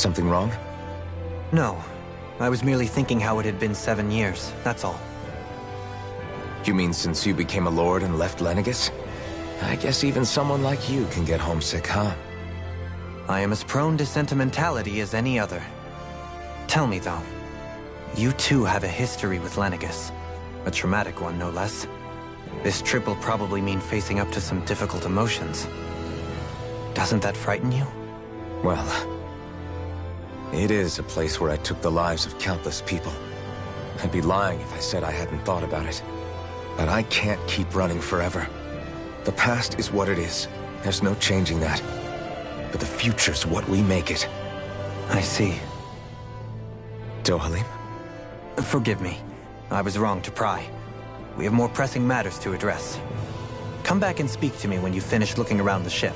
something wrong? No. I was merely thinking how it had been 7 years, that's all. You mean since you became a lord and left Lenegis? I guess even someone like you can get homesick, huh? I am as prone to sentimentality as any other. Tell me, though. You too have a history with Lenegis. A traumatic one, no less. This trip will probably mean facing up to some difficult emotions. Doesn't that frighten you? Well, it is a place where I took the lives of countless people. I'd be lying if I said I hadn't thought about it. But I can't keep running forever. The past is what it is. There's no changing that. But the future's what we make it. I see. Dohalim? Forgive me. I was wrong to pry. We have more pressing matters to address. Come back and speak to me when you finish looking around the ship.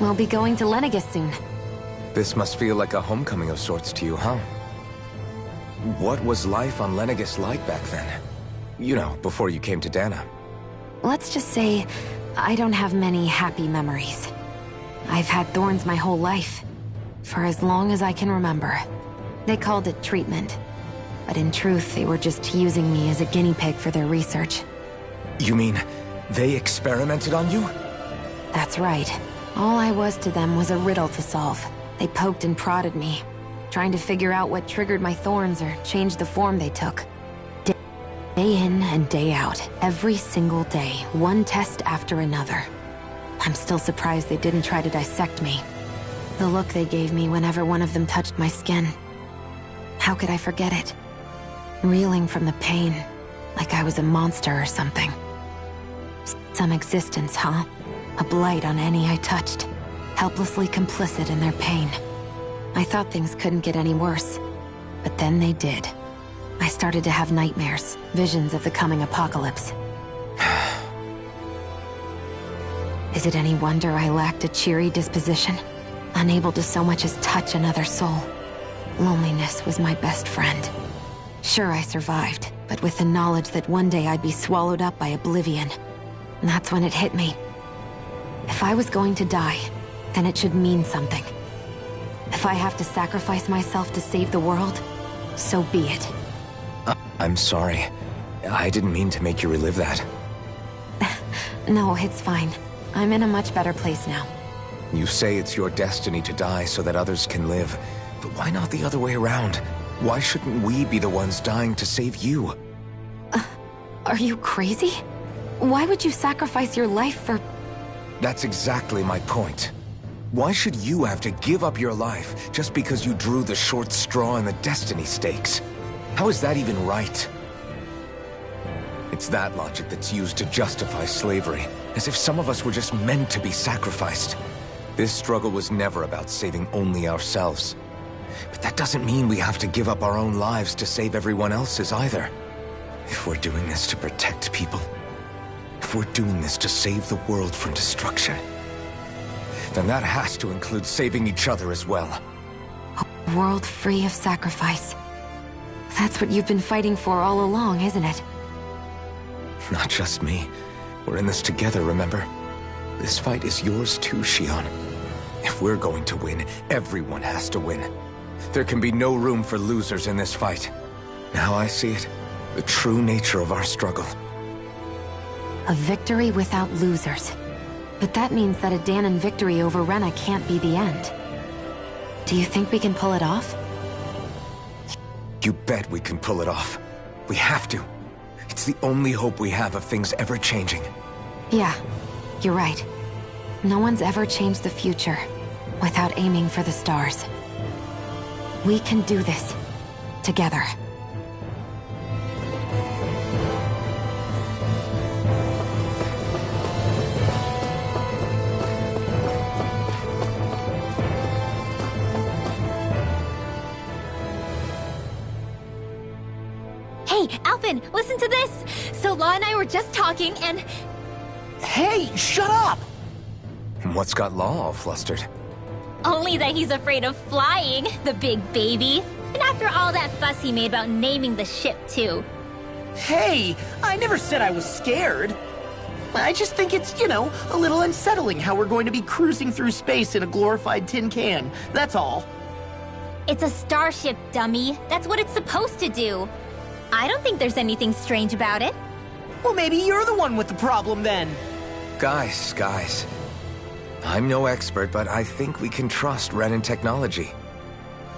We'll be going to Lenegis soon. This must feel like a homecoming of sorts to you, huh? What was life on Lenegis like back then? You know, before you came to Dana. Let's just say, I don't have many happy memories. I've had thorns my whole life. For as long as I can remember. They called it treatment. But in truth, they were just using me as a guinea pig for their research. You mean, they experimented on you? That's right. All I was to them was a riddle to solve. They poked and prodded me, trying to figure out what triggered my thorns or changed the form they took. Day in and day out, every single day, one test after another. I'm still surprised they didn't try to dissect me. The look they gave me whenever one of them touched my skin. How could I forget it? Reeling from the pain, like I was a monster or something. Some existence, huh? A blight on any I touched, helplessly complicit in their pain. I thought things couldn't get any worse, but then they did. I started to have nightmares, visions of the coming apocalypse. Is it any wonder I lacked a cheery disposition? Unable to so much as touch another soul. Loneliness was my best friend. Sure, I survived, but with the knowledge that one day I'd be swallowed up by oblivion. And that's when it hit me. If I was going to die, then it should mean something. If I have to sacrifice myself to save the world, so be it. I'm sorry. I didn't mean to make you relive that. No, it's fine. I'm in a much better place now. You say it's your destiny to die so that others can live. But why not the other way around? Why shouldn't we be the ones dying to save you? Are you crazy? Why would you sacrifice your life for... That's exactly my point. Why should you have to give up your life just because you drew the short straw in the destiny stakes? How is that even right? It's that logic that's used to justify slavery, as if some of us were just meant to be sacrificed. This struggle was never about saving only ourselves. But that doesn't mean we have to give up our own lives to save everyone else's either. If we're doing this to protect people, if we're doing this to save the world from destruction, then that has to include saving each other as well. A world free of sacrifice. That's what you've been fighting for all along, isn't it? Not just me. We're in this together, remember? This fight is yours too, Shion. If we're going to win, everyone has to win. There can be no room for losers in this fight. Now I see it. The true nature of our struggle. A victory without losers. But that means that a Danon victory over Rena can't be the end. Do you think we can pull it off? You bet we can pull it off. We have to. It's the only hope we have of things ever changing. Yeah, you're right. No one's ever changed the future without aiming for the stars. We can do this. Together. Hey, Alphen, listen to this! So Law and I were just talking and... Hey, shut up! What's got Law all flustered? Only that he's afraid of flying, the big baby. And after all that fuss he made about naming the ship, too. Hey, I never said I was scared. I just think it's, a little unsettling how we're going to be cruising through space in a glorified tin can. That's all. It's a starship, dummy. That's what it's supposed to do. I don't think there's anything strange about it. Well, maybe you're the one with the problem then. Guys. I'm no expert, but I think we can trust Renan technology.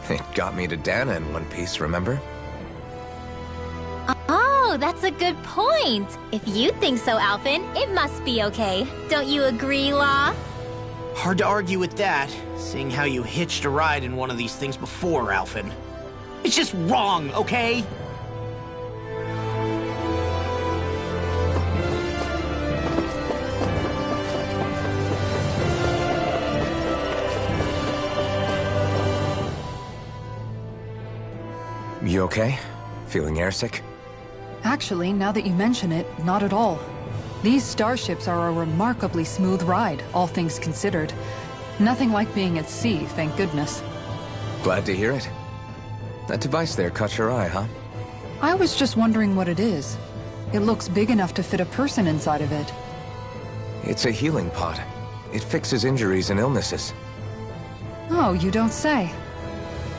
It got me to Dana in one piece, remember? Oh, that's a good point. If you think so, Alphen, it must be okay. Don't you agree, Law? Hard to argue with that, seeing how you hitched a ride in one of these things before, Alphen. It's just wrong, okay? You okay? Feeling airsick? Actually, now that you mention it, not at all. These starships are a remarkably smooth ride, all things considered. Nothing like being at sea, thank goodness. Glad to hear it. That device there caught your eye, huh? I was just wondering what it is. It looks big enough to fit a person inside of it. It's a healing pod. It fixes injuries and illnesses. Oh, you don't say.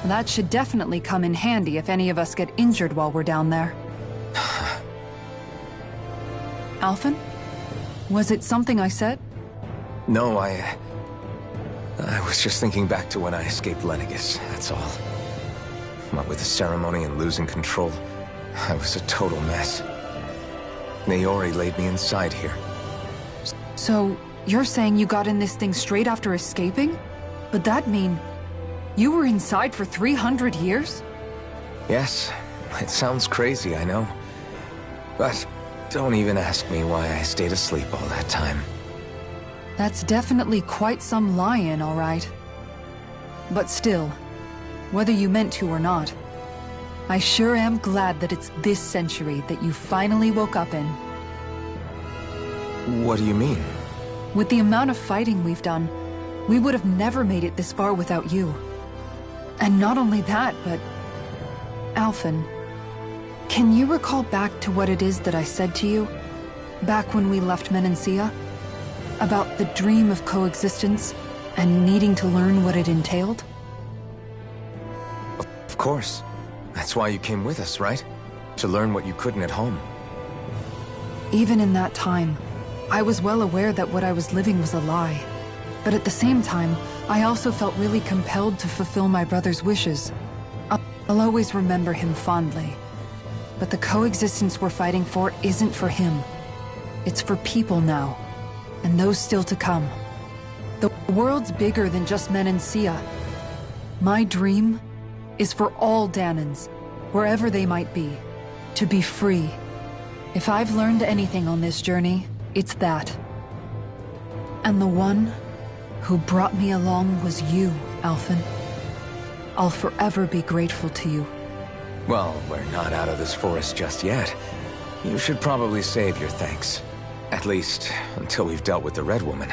That should definitely come in handy if any of us get injured while we're down there. Alphen? Was it something I said? No, I was just thinking back to when I escaped Lenegis, that's all. What with the ceremony and losing control, I was a total mess. Naori laid me inside here. So, you're saying you got in this thing straight after escaping? But that'd mean... you were inside for 300 years? Yes, it sounds crazy, I know. But don't even ask me why I stayed asleep all that time. That's definitely quite some lie-in, all right. But still, whether you meant to or not, I sure am glad that it's this century that you finally woke up in. What do you mean? With the amount of fighting we've done, we would have never made it this far without you. And not only that, but... Alphen, can you recall back to what it is that I said to you? Back when we left Menancia? About the dream of coexistence, and needing to learn what it entailed? Of course. That's why you came with us, right? To learn what you couldn't at home. Even in that time, I was well aware that what I was living was a lie. But at the same time, I also felt really compelled to fulfill my brother's wishes. I'll always remember him fondly. But the coexistence we're fighting for isn't for him. It's for people now. And those still to come. The world's bigger than just Menancia. My dream is for all Danans, wherever they might be, to be free. If I've learned anything on this journey, it's that. And the one who brought me along was you, Alphen. I'll forever be grateful to you. Well, we're not out of this forest just yet. You should probably save your thanks. At least, until we've dealt with the Red Woman.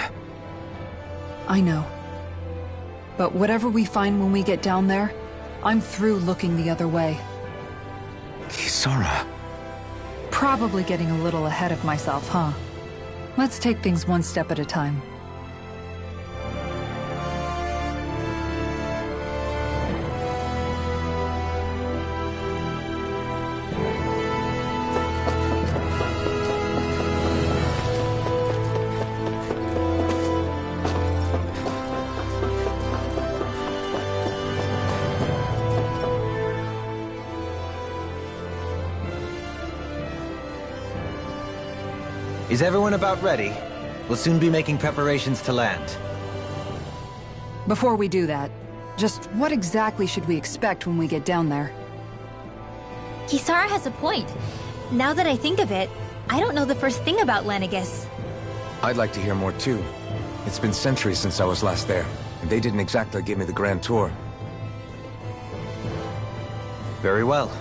I know. But whatever we find when we get down there, I'm through looking the other way. Kisara. Probably getting a little ahead of myself, huh? Let's take things one step at a time. Is everyone about ready? We'll soon be making preparations to land. Before we do that, just what exactly should we expect when we get down there? Kisara has a point. Now that I think of it, I don't know the first thing about Lenegis. I'd like to hear more too. It's been centuries since I was last there, and they didn't exactly give me the grand tour. Very well.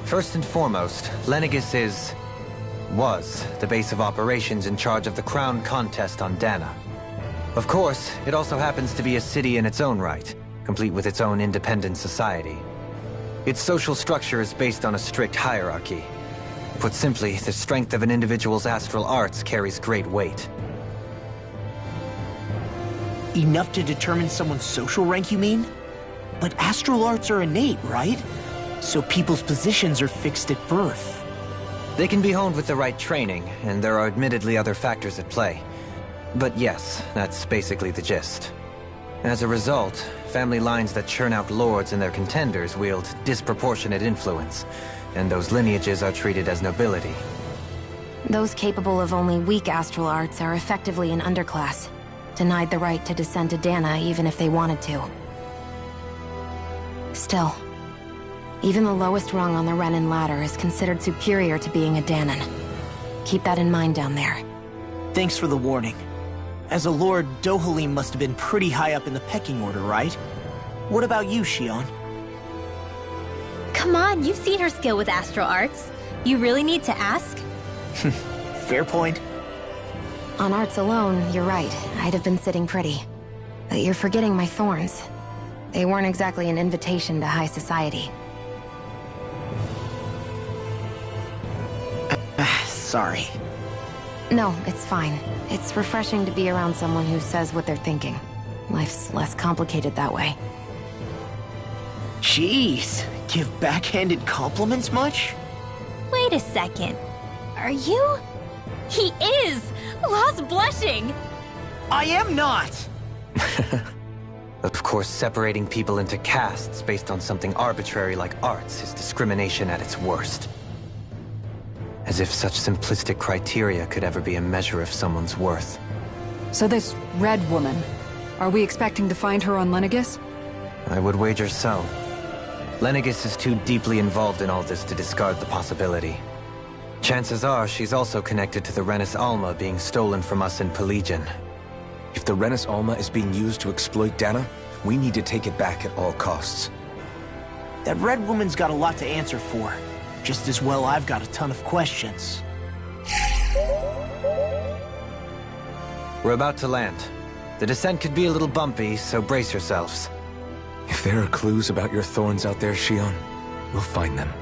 First and foremost, Lenegis was the base of operations in charge of the crown contest on Dana. Of course, it also happens to be a city in its own right, complete with its own independent society. Its social structure is based on a strict hierarchy. Put simply, the strength of an individual's astral arts carries great weight. Enough to determine someone's social rank, you mean? But astral arts are innate, right? So people's positions are fixed at birth. They can be honed with the right training, and there are admittedly other factors at play. But yes, that's basically the gist. As a result, family lines that churn out lords and their contenders wield disproportionate influence, and those lineages are treated as nobility. Those capable of only weak astral arts are effectively an underclass, denied the right to descend to Dana even if they wanted to. Still, even the lowest rung on the Renin ladder is considered superior to being a Danon. Keep that in mind down there. Thanks for the warning. As a lord, Dohalim must have been pretty high up in the pecking order, right? What about you, Shion? Come on, you've seen her skill with astral arts. You really need to ask? Fair point. On arts alone, you're right. I'd have been sitting pretty. But you're forgetting my thorns. They weren't exactly an invitation to high society. Sorry. No, it's fine. It's refreshing to be around someone who says what they're thinking. Life's less complicated that way. Jeez, give backhanded compliments much? Wait a second. Are you? He is! Law's blushing! I am not! Of course, separating people into castes based on something arbitrary like arts is discrimination at its worst. As if such simplistic criteria could ever be a measure of someone's worth. So this Red Woman, are we expecting to find her on Lenegis? I would wager so. Lenegis is too deeply involved in all this to discard the possibility. Chances are she's also connected to the Renis Alma being stolen from us in Pelegion. If the Renis Alma is being used to exploit Dana, we need to take it back at all costs. That Red Woman's got a lot to answer for. Just as well I've got a ton of questions. We're about to land. The descent could be a little bumpy, so brace yourselves. If there are clues about your thorns out there, Shion, we'll find them.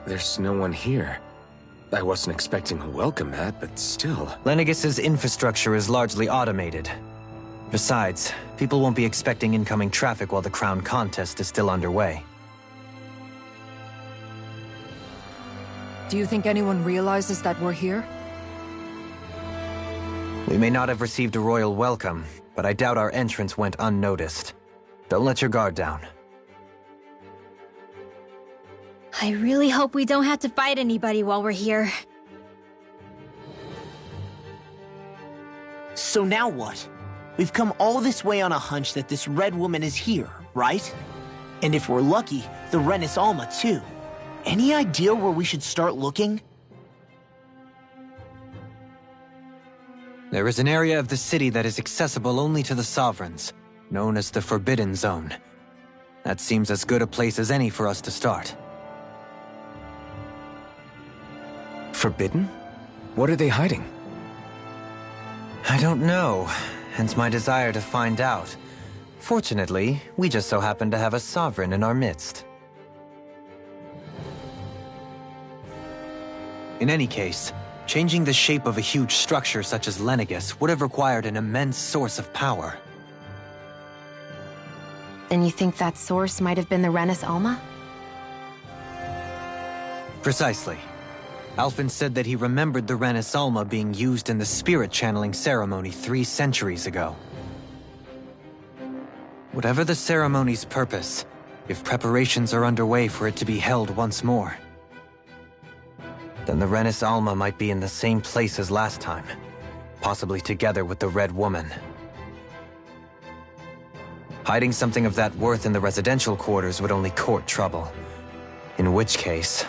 There's no one here. I wasn't expecting a welcome mat, but still. Lenegis's infrastructure is largely automated. Besides, people won't be expecting incoming traffic while the crown contest is still underway. Do you think anyone realizes that we're here? We may not have received a royal welcome, but I doubt our entrance went unnoticed. Don't let your guard down. I really hope we don't have to fight anybody while we're here. So now what? We've come all this way on a hunch that this Red Woman is here, right? And if we're lucky, the Renis Alma too. Any idea where we should start looking? There is an area of the city that is accessible only to the Sovereigns, known as the Forbidden Zone. That seems as good a place as any for us to start. Forbidden? What are they hiding? I don't know, hence my desire to find out. Fortunately, we just so happen to have a Sovereign in our midst. In any case, changing the shape of a huge structure such as Lenegis would have required an immense source of power. Then you think that source might have been the Renis Alma? Precisely. Alphen said that he remembered the Renis Alma being used in the spirit channeling ceremony 3 centuries ago. Whatever the ceremony's purpose, if preparations are underway for it to be held once more, then the Renis Alma might be in the same place as last time, possibly together with the Red Woman. Hiding something of that worth in the residential quarters would only court trouble. In which case...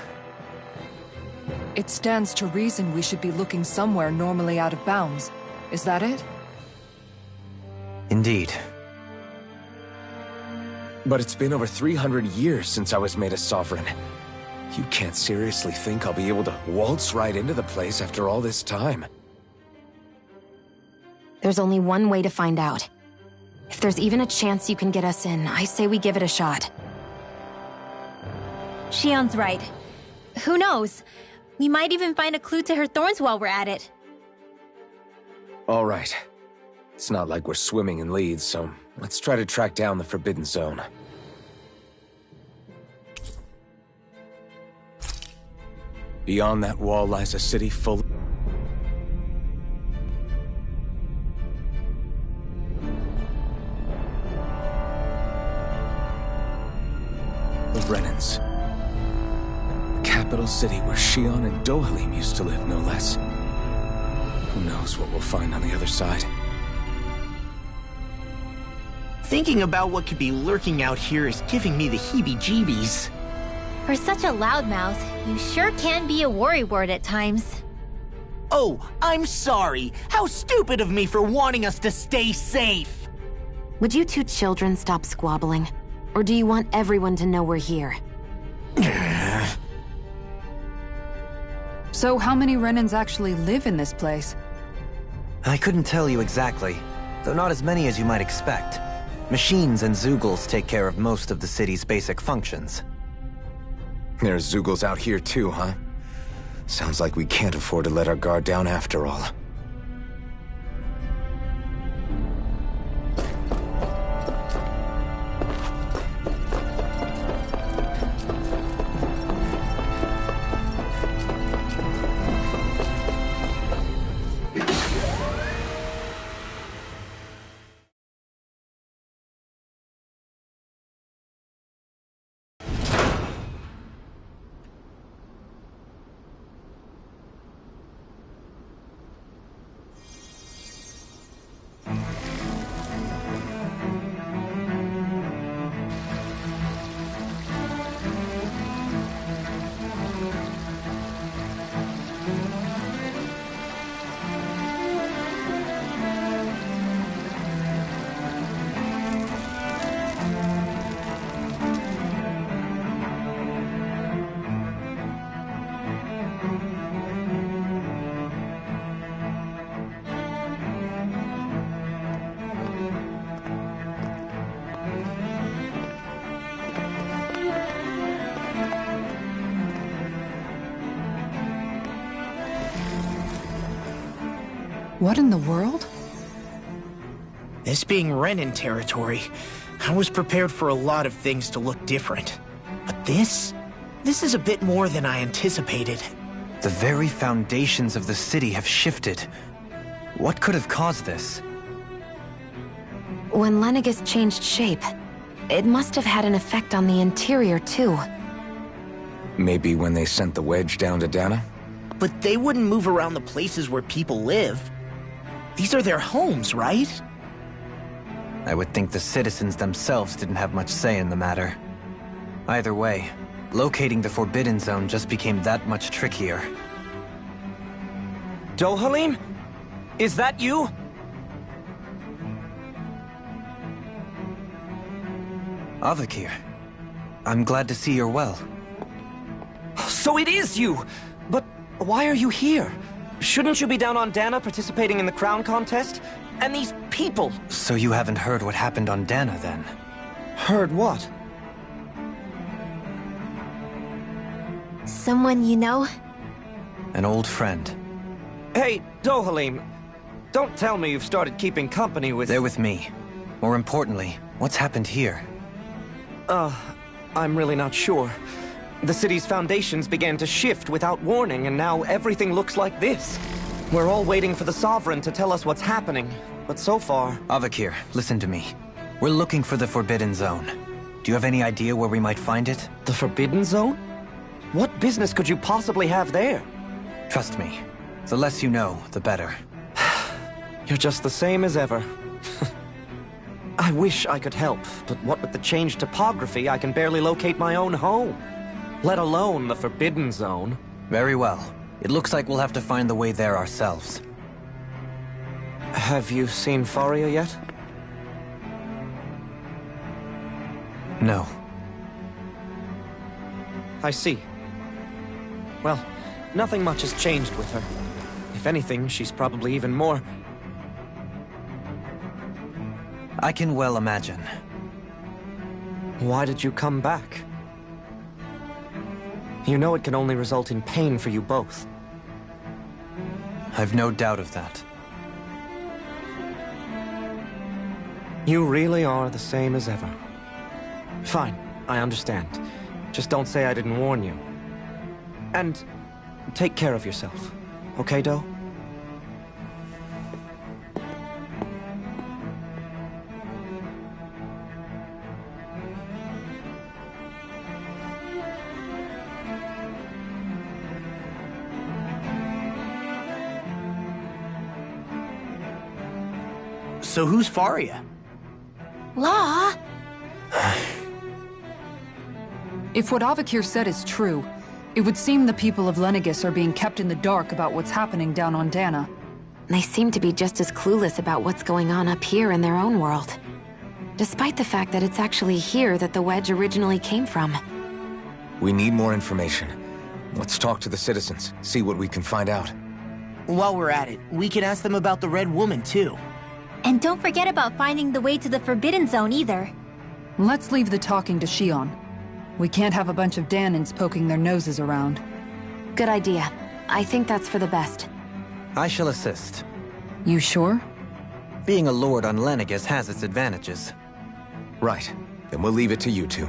It stands to reason we should be looking somewhere normally out of bounds. Is that it? Indeed. But it's been over 300 years since I was made a sovereign. You can't seriously think I'll be able to waltz right into the place after all this time. There's only one way to find out. If there's even a chance you can get us in, I say we give it a shot. Shion's right. Who knows? We might even find a clue to her thorns while we're at it. All right. It's not like we're swimming in leads, so let's try to track down the Forbidden Zone. Beyond that wall lies a city full of Renans. The capital city where Shion and Dohalim used to live, no less. Who knows what we'll find on the other side? Thinking about what could be lurking out here is giving me the heebie-jeebies. For such a loudmouth, you sure can be a worrywart at times. Oh, I'm sorry. How stupid of me for wanting us to stay safe. Would you two children stop squabbling? Or do you want everyone to know we're here? So how many Renans actually live in this place? I couldn't tell you exactly, though not as many as you might expect. Machines and Zeugles take care of most of the city's basic functions. There's Zeugles out here too, huh? Sounds like we can't afford to let our guard down after all. What in the world? This being Renan territory, I was prepared for a lot of things to look different. But this is a bit more than I anticipated. The very foundations of the city have shifted. What could have caused this? When Lenegis changed shape, it must have had an effect on the interior too. Maybe when they sent the wedge down to Dana? But they wouldn't move around the places where people live. These are their homes, right? I would think the citizens themselves didn't have much say in the matter. Either way, locating the Forbidden Zone just became that much trickier. Dohalim? Is that you? Avakir, I'm glad to see you're well. So it is you! But why are you here? Shouldn't you be down on Dana participating in the crown contest? And these people! So you haven't heard what happened on Dana, then? Heard what? Someone you know? An old friend. Hey, Dohalim, don't tell me you've started keeping company with... They're with me. More importantly, what's happened here? I'm really not sure. The city's foundations began to shift without warning, and now everything looks like this. We're all waiting for the Sovereign to tell us what's happening, but so far... Avakir, listen to me. We're looking for the Forbidden Zone. Do you have any idea where we might find it? The Forbidden Zone? What business could you possibly have there? Trust me. The less you know, the better. You're just the same as ever. I wish I could help, but what with the changed topography, I can barely locate my own home. Let alone the Forbidden Zone. Very well. It looks like we'll have to find the way there ourselves. Have you seen Faria yet? No. I see. Well, nothing much has changed with her. If anything, she's probably even more... I can well imagine. Why did you come back? You know it can only result in pain for you both. I've no doubt of that. You really are the same as ever. Fine, I understand. Just don't say I didn't warn you. And take care of yourself. Okay, Do? So who's Faria? Law? If what Avakir said is true, it would seem the people of Lenegis are being kept in the dark about what's happening down on Dana. They seem to be just as clueless about what's going on up here in their own world. Despite the fact that it's actually here that the wedge originally came from. We need more information. Let's talk to the citizens, see what we can find out. While we're at it, we can ask them about the Red Woman, too. And don't forget about finding the way to the Forbidden Zone either. Let's leave the talking to Shion. We can't have a bunch of Danins poking their noses around. Good idea. I think that's for the best. I shall assist. You sure? Being a lord on Lenegis has its advantages. Right. Then we'll leave it to you two.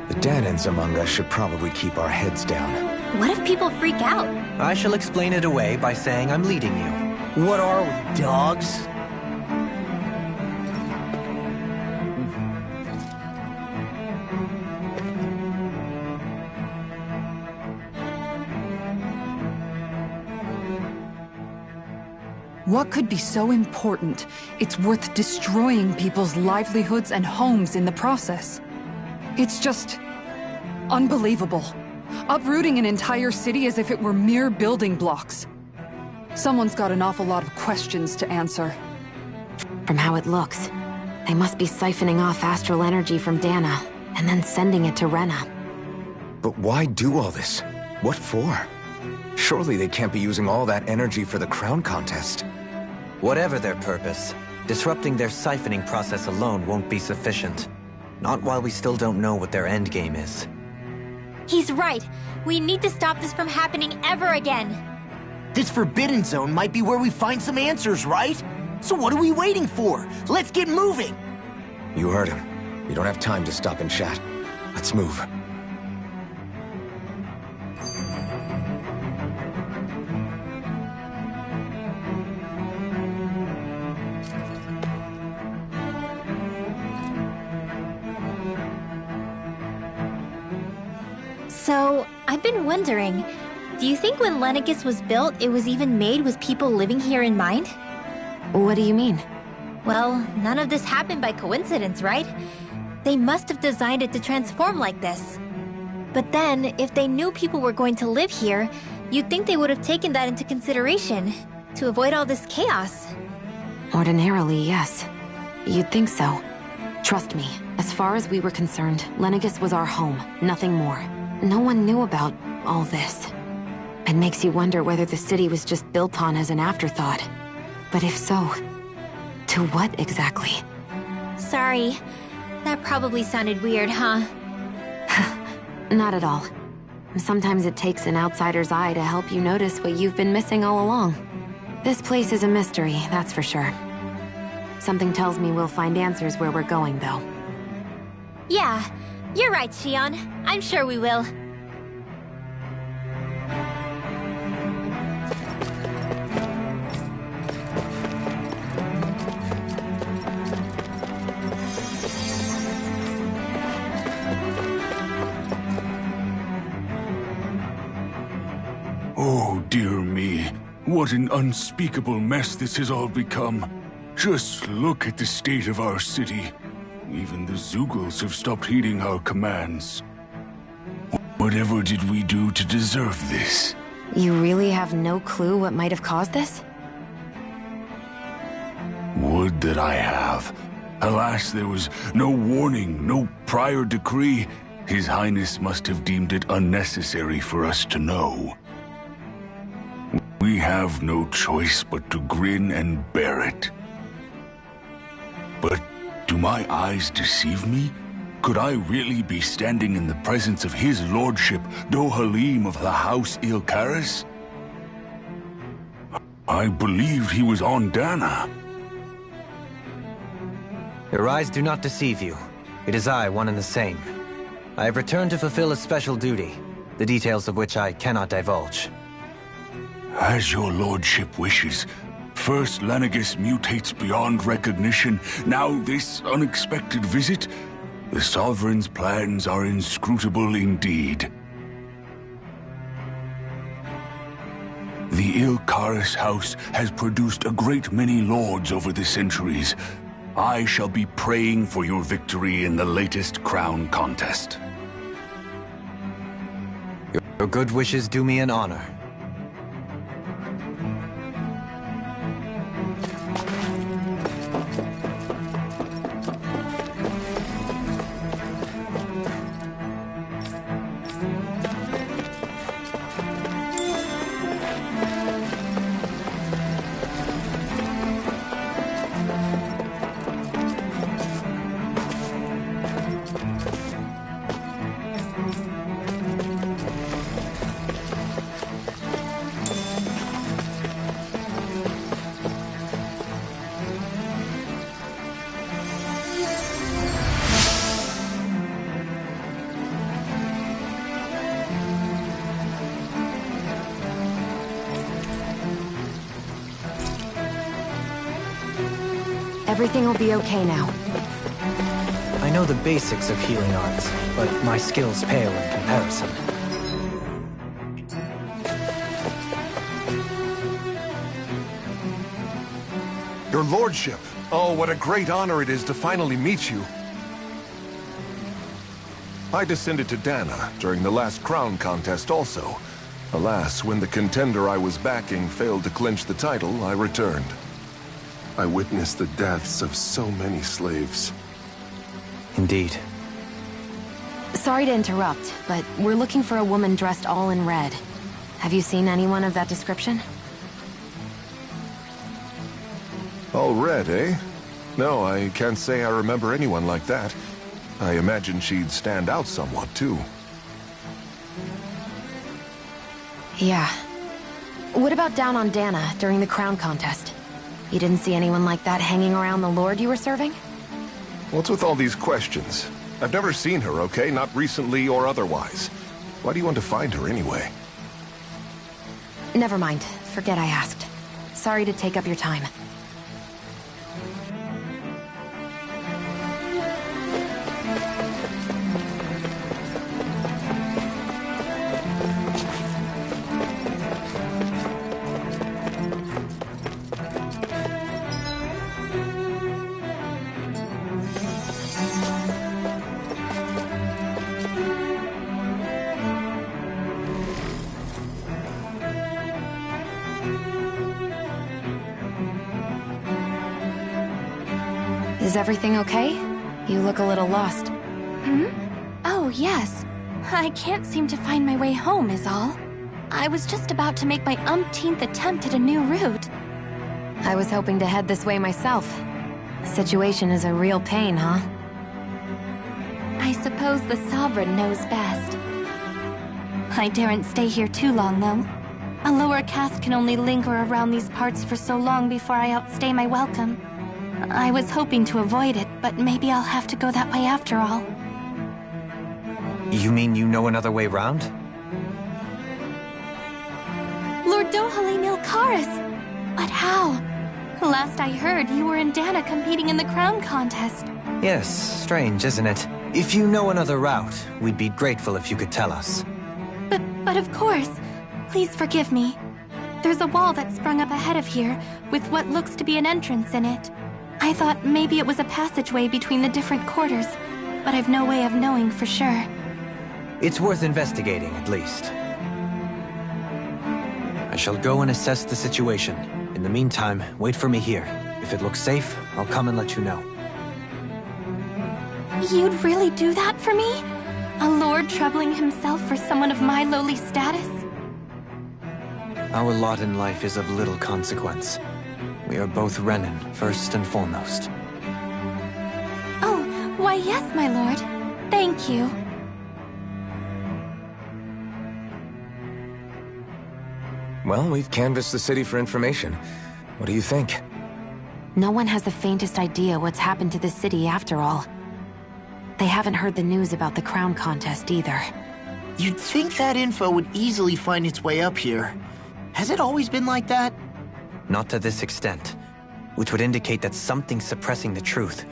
The Danins among us should probably keep our heads down. What if people freak out? I shall explain it away by saying I'm leading you. What are we, dogs? What could be so important? It's worth destroying people's livelihoods and homes in the process. It's just... unbelievable. Uprooting an entire city as if it were mere building blocks. Someone's got an awful lot of questions to answer. From how it looks, they must be siphoning off astral energy from Dana, and then sending it to Rena. But why do all this? What for? Surely they can't be using all that energy for the crown contest. Whatever their purpose, disrupting their siphoning process alone won't be sufficient. Not while we still don't know what their endgame is. He's right. We need to stop this from happening ever again. This Forbidden Zone might be where we find some answers, right? So what are we waiting for? Let's get moving! You heard him. We don't have time to stop and chat. Let's move. So, I've been wondering, do you think when Lenegis was built, it was even made with people living here in mind? What do you mean? Well, none of this happened by coincidence, right? They must have designed it to transform like this. But then, if they knew people were going to live here, you'd think they would have taken that into consideration, to avoid all this chaos. Ordinarily, yes. You'd think so. Trust me, as far as we were concerned, Lenegis was our home, nothing more. No one knew about all this. It makes you wonder whether the city was just built on as an afterthought. But if so, to what exactly? Sorry. That probably sounded weird, huh? Not at all. Sometimes it takes an outsider's eye to help you notice what you've been missing all along. This place is a mystery, that's for sure. Something tells me we'll find answers where we're going, though. Yeah, you're right, Shion. I'm sure we will. Oh, dear me. What an unspeakable mess this has all become. Just look at the state of our city. Even the Zeugles have stopped heeding our commands. Whatever did we do to deserve this? You really have no clue what might have caused this? Would that I have. Alas, there was no warning, no prior decree. His Highness must have deemed it unnecessary for us to know. We have no choice but to grin and bear it. But do my eyes deceive me? Could I really be standing in the presence of his lordship, Dohalim of the House Ilkaris? I believed he was on Dana. Your eyes do not deceive you. It is I, one and the same. I have returned to fulfill a special duty, the details of which I cannot divulge. As your lordship wishes. First Lenegis mutates beyond recognition, now this unexpected visit. The Sovereign's plans are inscrutable indeed. The Ilkaris house has produced a great many lords over the centuries. I shall be praying for your victory in the latest crown contest. Your good wishes do me an honor. Everything will be okay now. I know the basics of healing arts, but my skills pale in comparison. Your lordship! Oh, what a great honor it is to finally meet you. I descended to Dana during the last crown contest also. Alas, when the contender I was backing failed to clinch the title, I returned. I witnessed the deaths of so many slaves. Indeed. Sorry to interrupt, but we're looking for a woman dressed all in red. Have you seen anyone of that description? All red, eh? No, I can't say I remember anyone like that. I imagine she'd stand out somewhat, too. Yeah. What about down on Dana during the crown contest? You didn't see anyone like that hanging around the lord you were serving? What's with all these questions? I've never seen her, okay? Not recently or otherwise. Why do you want to find her anyway? Never mind. Forget I asked. Sorry to take up your time. Is everything okay? You look a little lost. Oh, yes. I can't seem to find my way home is all. I was just about to make my umpteenth attempt at a new route. I was hoping to head this way myself. The situation is a real pain, huh? I suppose the Sovereign knows best. I daren't stay here too long, though. A lower caste can only linger around these parts for so long before I outstay my welcome. I was hoping to avoid it, but maybe I'll have to go that way after all. You mean you know another way round? Lord Dohalim Ilkaris! But how? Last I heard, you were in Dana competing in the crown contest. Yes, strange, isn't it? If you know another route, we'd be grateful if you could tell us. But of course. Please forgive me. There's a wall that sprung up ahead of here, with what looks to be an entrance in it. I thought maybe it was a passageway between the different quarters, but I've no way of knowing for sure. It's worth investigating, at least. I shall go and assess the situation. In the meantime, wait for me here. If it looks safe, I'll come and let you know. You'd really do that for me? A lord troubling himself for someone of my lowly status? Our lot in life is of little consequence. We are both Renan, first and foremost. Oh, why yes, my lord. Thank you. Well, we've canvassed the city for information. What do you think? No one has the faintest idea what's happened to the city after all. They haven't heard the news about the crown contest either. You'd think that info would easily find its way up here. Has it always been like that? Not to this extent, which would indicate that something's suppressing the truth,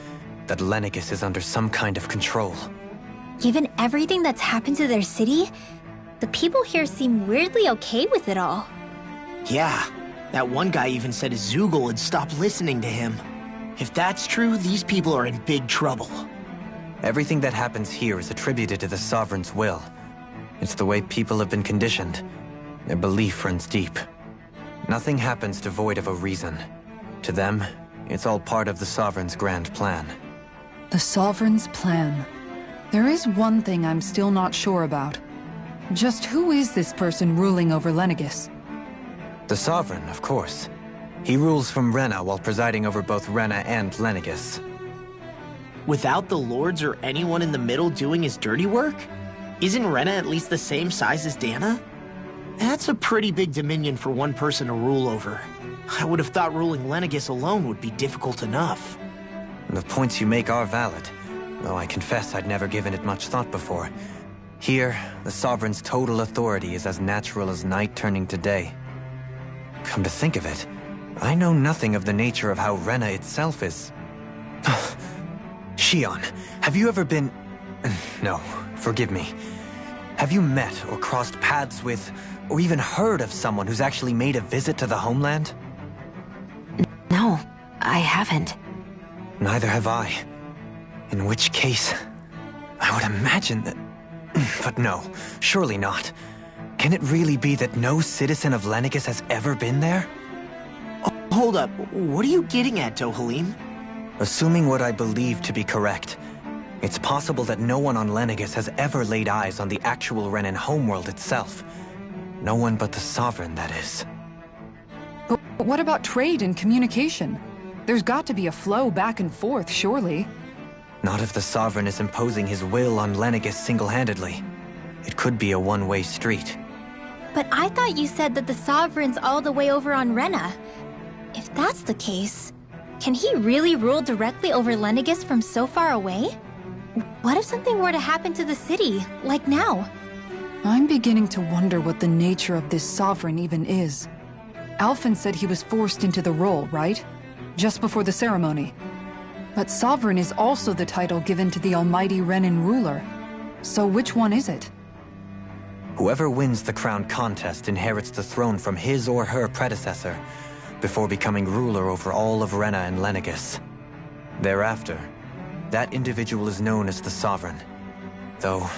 that Lenegis is under some kind of control. Given everything that's happened to their city, the people here seem weirdly okay with it all. Yeah, that one guy even said Zoogle had stopped listening to him. If that's true, these people are in big trouble. Everything that happens here is attributed to the Sovereign's will. It's the way people have been conditioned. Their belief runs deep. Nothing happens devoid of a reason. To them, it's all part of the Sovereign's grand plan. The Sovereign's plan. There is one thing I'm still not sure about. Just who is this person ruling over Lenegis? The Sovereign, of course. He rules from Rena while presiding over both Rena and Lenegis. Without the lords or anyone in the middle doing his dirty work? Isn't Rena at least the same size as Dana? That's a pretty big dominion for one person to rule over. I would have thought ruling Lenegis alone would be difficult enough. The points you make are valid, though I confess I'd never given it much thought before. Here, the Sovereign's total authority is as natural as night turning to day. Come to think of it, I know nothing of the nature of how Rena itself is. Shion, have you ever been... No, forgive me. Have you met or crossed paths with, or even heard of someone who's actually made a visit to the homeland? No, I haven't. Neither have I. In which case, I would imagine that... But no, surely not. Can it really be that no citizen of Lenegis has ever been there? Oh, hold up, what are you getting at, Dohalim? Assuming what I believe to be correct, it's possible that no one on Lenegis has ever laid eyes on the actual Renan homeworld itself. No one but the Sovereign, that is. But what about trade and communication? There's got to be a flow back and forth, surely. Not if the Sovereign is imposing his will on Lenegis single-handedly. It could be a one-way street. But I thought you said that the Sovereign's all the way over on Rena. If that's the case, can he really rule directly over Lenegis from so far away? What if something were to happen to the city, like now? I'm beginning to wonder what the nature of this Sovereign even is. Alphen said he was forced into the role, right? Just before the ceremony. But Sovereign is also the title given to the almighty Renan ruler. So which one is it? Whoever wins the crown contest inherits the throne from his or her predecessor, before becoming ruler over all of Rena and Lenegis. Thereafter, that individual is known as the Sovereign, though...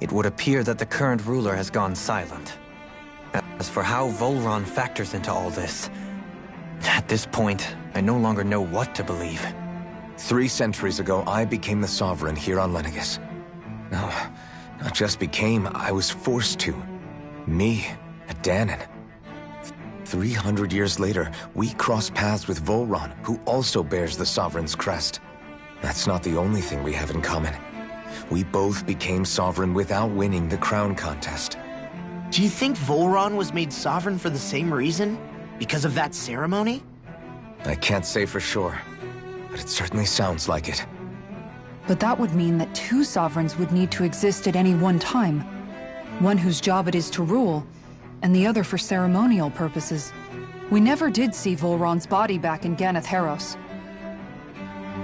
it would appear that the current ruler has gone silent. As for how Volron factors into all this, at this point, I no longer know what to believe. 3 centuries ago, I became the Sovereign here on Lenegis. No, not just became, I was forced to. Me, a Danon. 300 years later, we cross paths with Volron, who also bears the Sovereign's crest. That's not the only thing we have in common. We both became Sovereign without winning the crown contest. Do you think Volron was made Sovereign for the same reason? Because of that ceremony? I can't say for sure, but it certainly sounds like it. But that would mean that 2 sovereigns would need to exist at any one time. One whose job it is to rule, and the other for ceremonial purposes. We never did see Volron's body back in Ganeth Heros.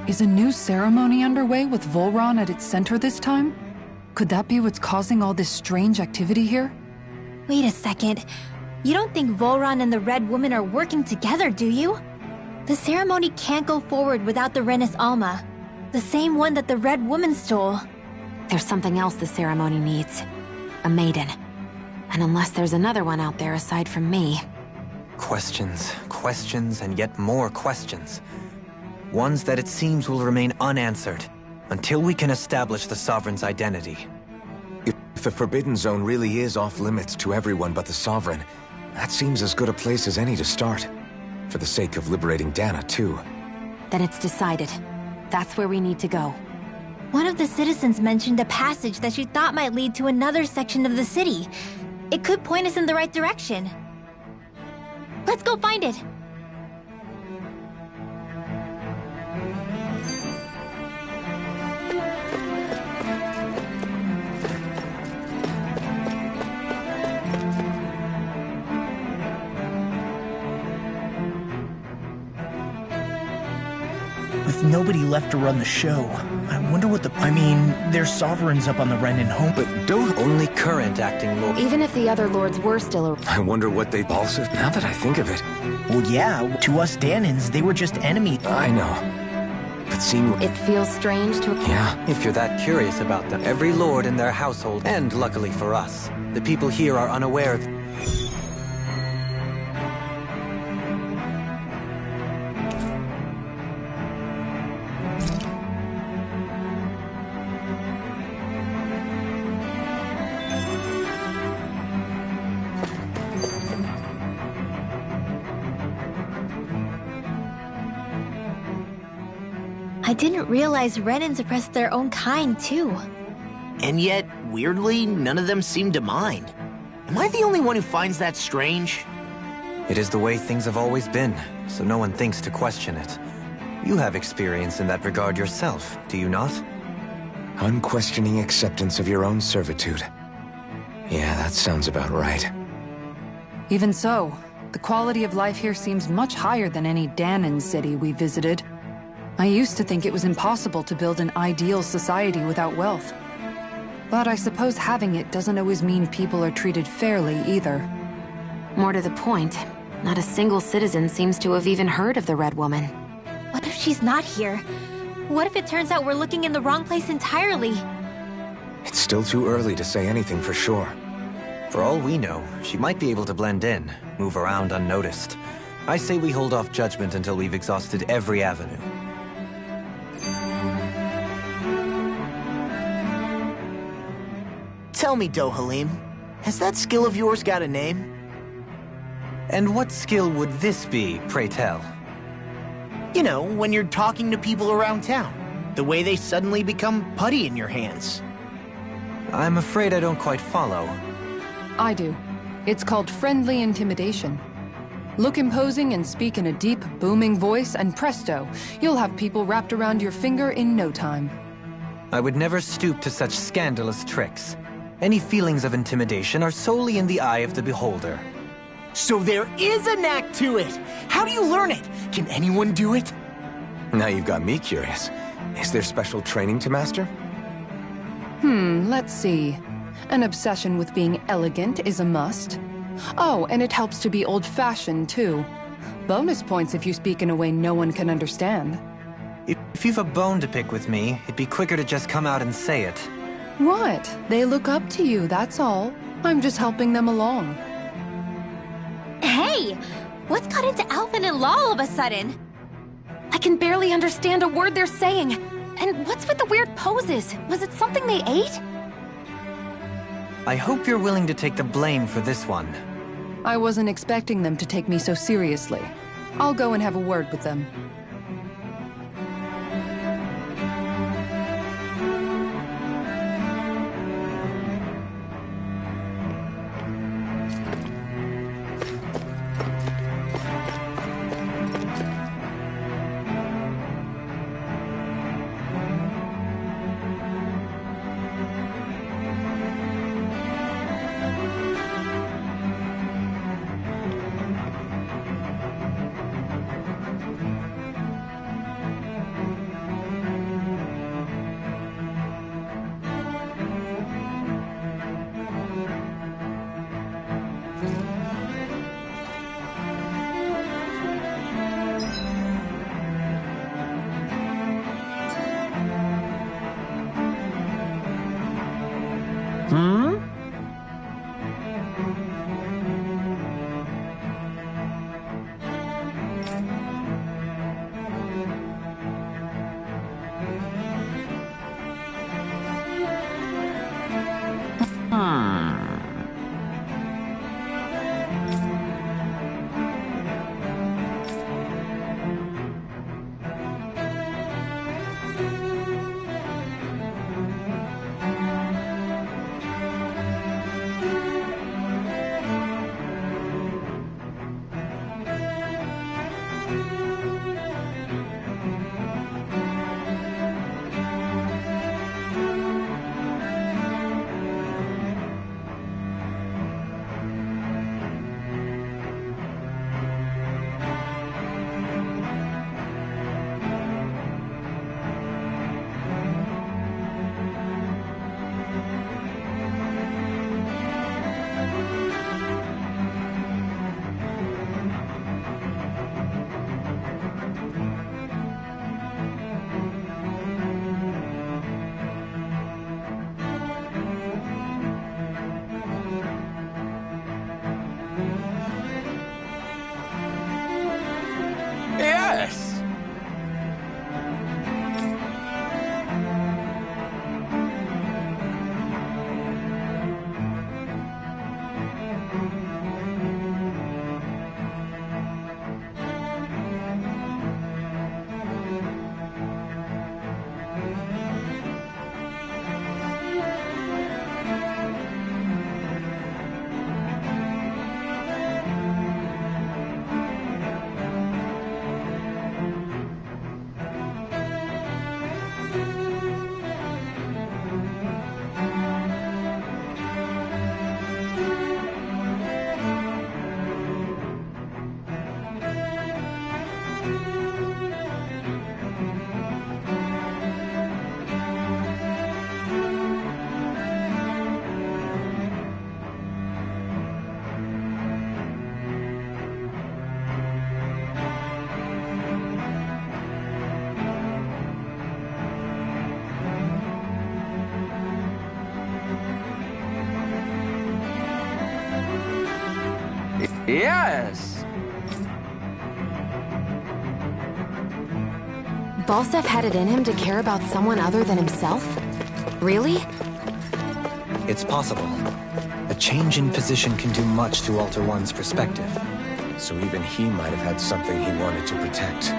Is a new ceremony underway with Volron at its center this time? Could that be what's causing all this strange activity here? Wait a second. You don't think Volron and the Red Woman are working together, do you? The ceremony can't go forward without the Renis Alma. The same one that the Red Woman stole. There's something else the ceremony needs. A maiden. And unless there's another one out there aside from me... Questions, questions, and yet more questions. Ones that it seems will remain unanswered, until we can establish the Sovereign's identity. If the Forbidden Zone really is off-limits to everyone but the Sovereign, that seems as good a place as any to start. For the sake of liberating Dana, too. Then it's decided. That's where we need to go. One of the citizens mentioned a passage that she thought might lead to another section of the city. It could point us in the right direction. Let's go find it! With nobody left to run the show, I wonder what there's sovereigns up on the Renin home, But don't... Only current acting lord. Even if the other lords were still around... I wonder what they also... Now that I think of it... Well, yeah, to us Danons, they were just enemies. I know. But seem... It feels strange to... Yeah. If you're that curious about them, every lord in their household, and luckily for us, the people here are unaware of... I didn't realize Renins oppressed their own kind, too. And yet, weirdly, none of them seem to mind. Am I the only one who finds that strange? It is the way things have always been, so no one thinks to question it. You have experience in that regard yourself, do you not? Unquestioning acceptance of your own servitude. Yeah, that sounds about right. Even so, the quality of life here seems much higher than any Danon city we visited. I used to think it was impossible to build an ideal society without wealth. But I suppose having it doesn't always mean people are treated fairly either. More to the point, not a single citizen seems to have even heard of the Red Woman. What if she's not here? What if it turns out we're looking in the wrong place entirely? It's still too early to say anything for sure. For all we know, she might be able to blend in, move around unnoticed. I say we hold off judgment until we've exhausted every avenue. Tell me, Dohalim, has that skill of yours got a name? And what skill would this be, pray tell? You know, when you're talking to people around town. The way they suddenly become putty in your hands. I'm afraid I don't quite follow. I do. It's called friendly intimidation. Look imposing and speak in a deep, booming voice, and presto, you'll have people wrapped around your finger in no time. I would never stoop to such scandalous tricks. Any feelings of intimidation are solely in the eye of the beholder. So there is a knack to it! How do you learn it? Can anyone do it? Now you've got me curious. Is there special training to master? Let's see. An obsession with being elegant is a must. Oh, and it helps to be old-fashioned, too. Bonus points if you speak in a way no one can understand. If you've a bone to pick with me, it'd be quicker to just come out and say it. What? They look up to you, that's all. I'm just helping them along. Hey! What's got into Alvin and Law all of a sudden? I can barely understand a word they're saying. And what's with the weird poses? Was it something they ate? I hope you're willing to take the blame for this one. I wasn't expecting them to take me so seriously. I'll go and have a word with them. Yes! Yes! Balsef had it in him to care about someone other than himself? Really? It's possible. A change in position can do much to alter one's perspective. So even he might have had something he wanted to protect.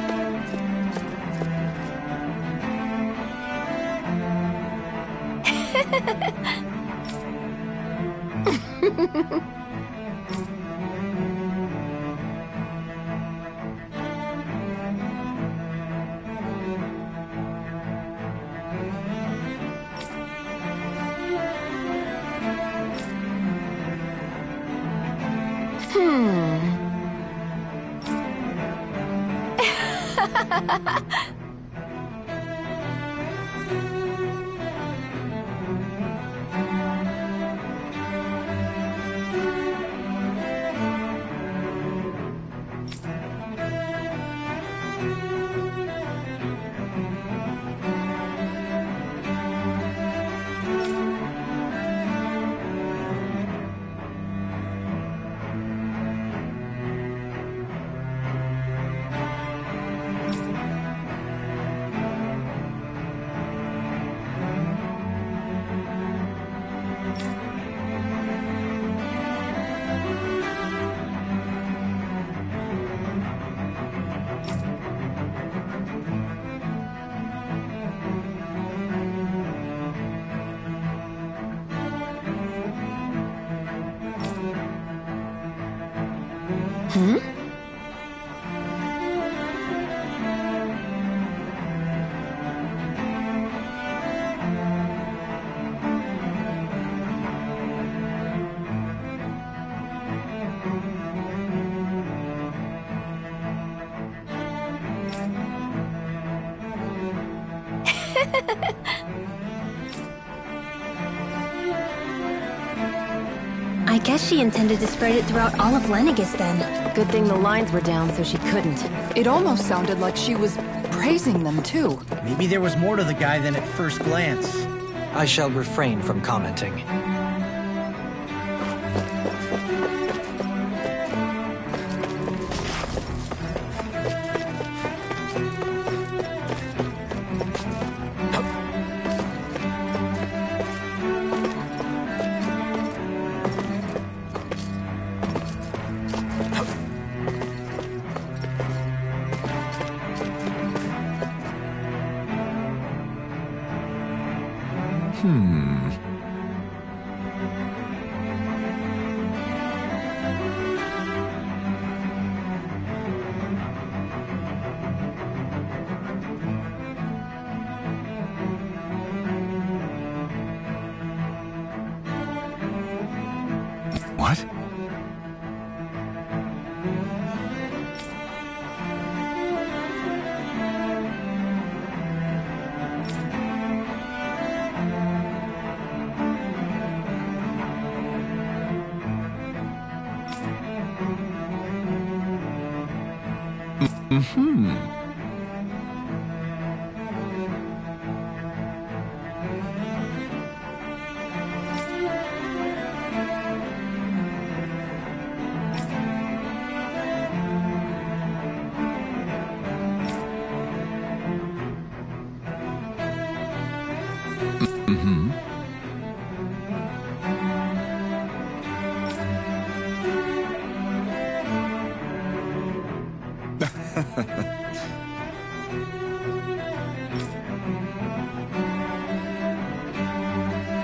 Hmm? I guess she intended to spread it throughout all of Lenegis then. Good thing the lines were down so she couldn't. It almost sounded like she was praising them too. Maybe there was more to the guy than at first glance. I shall refrain from commenting. What?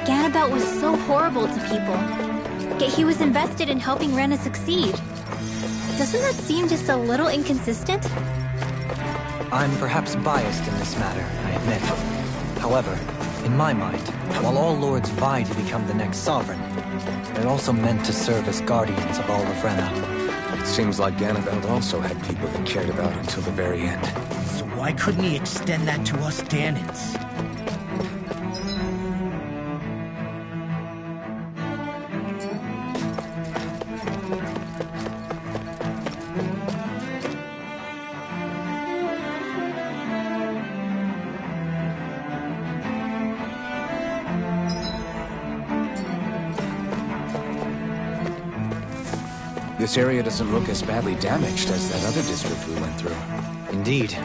Ganabelt was so horrible to people. Yet he was invested in helping Rena succeed. Doesn't that seem just a little inconsistent? I'm perhaps biased in this matter, I admit. However, in my mind, while all lords vie to become the next sovereign, they're also meant to serve as guardians of all of Rena. It seems like Ganabelt also had people he cared about until the very end. So why couldn't he extend that to us Danans? This area doesn't look as badly damaged as that other district we went through. Indeed,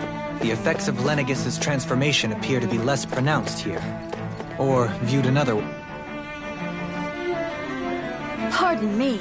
the effects of Lenegis' transformation appear to be less pronounced here. Or, viewed another way. Pardon me.